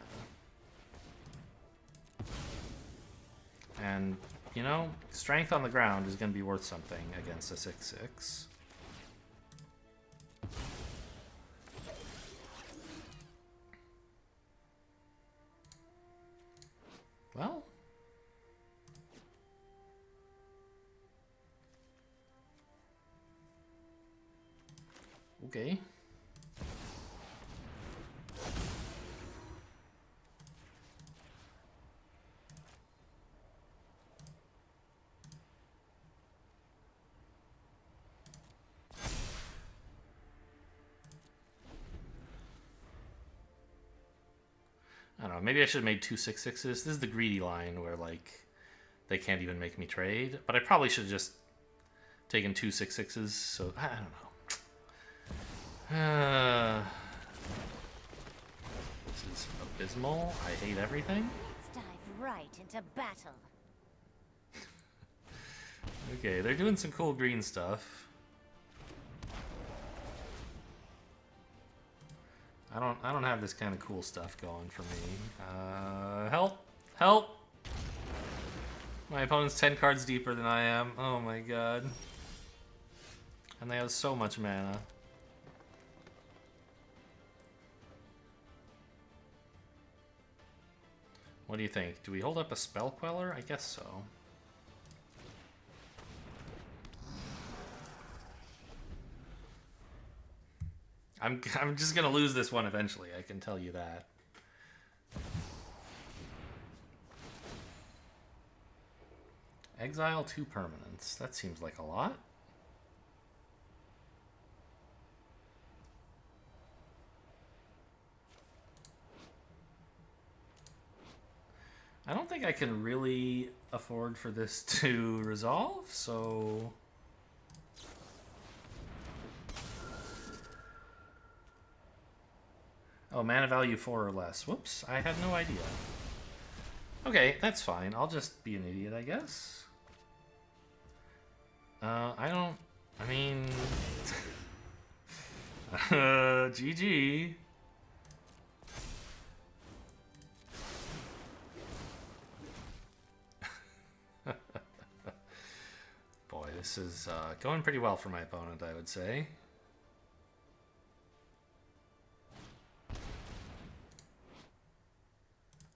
And, you know, strength on the ground is going to be worth something against a 6/6. Well, okay. I don't know. Maybe I should have made 2 6/6s. This is the greedy line where, like, they can't even make me trade. But I probably should have just taken 2 6/6s. So, I don't know. This is abysmal. I hate everything. Let's dive right into battle. Okay, they're doing some cool green stuff. I don't have this kind of cool stuff going for me. Help! Help! My opponent's 10 cards deeper than I am. Oh my god. And they have so much mana. What do you think? Do we hold up a Spell Queller? I guess so. I'm just gonna lose this one eventually, I can tell you that. Exile 2 permanents. That seems like a lot. I don't think I can really afford for this to resolve, so... Oh, mana value 4 or less. Whoops, I had no idea. Okay, that's fine. I'll just be an idiot, I guess. I mean... GG. Boy, this is going pretty well for my opponent, I would say.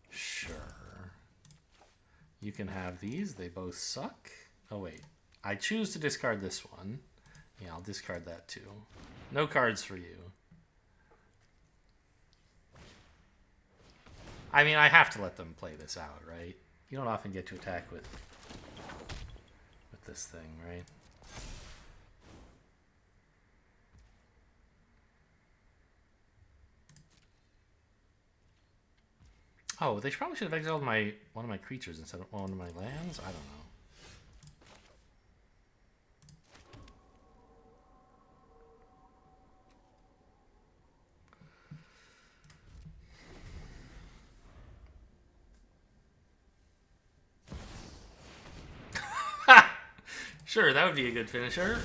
Sure. You can have these. They both suck. Oh, wait. I choose to discard this one. Yeah, I'll discard that too. No cards for you. I mean, I have to let them play this out, right? You don't often get to attack with this thing, right? Oh, they probably should have exiled one of my creatures instead of one of my lands? I don't know. Sure, that would be a good finisher.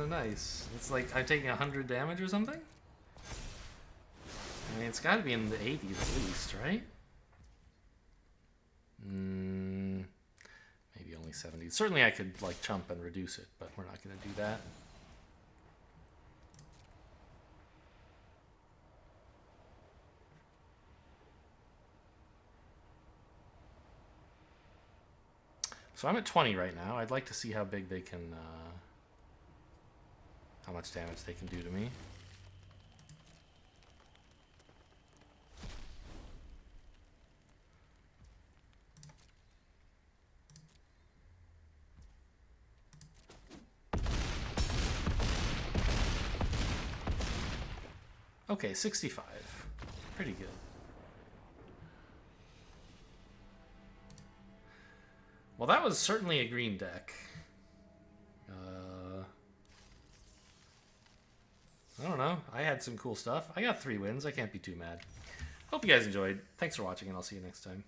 Nice. It's like I'm taking 100 damage or something? I mean, it's got to be in the 80s at least, right? Maybe only 70. Certainly I could, like, chump and reduce it, but we're not going to do that. So I'm at 20 right now. I'd like to see how big they can, how much damage they can do to me. Okay, 65. Pretty good. Well, that was certainly a green deck. I don't know. I had some cool stuff. I got 3 wins. I can't be too mad. Hope you guys enjoyed. Thanks for watching, and I'll see you next time.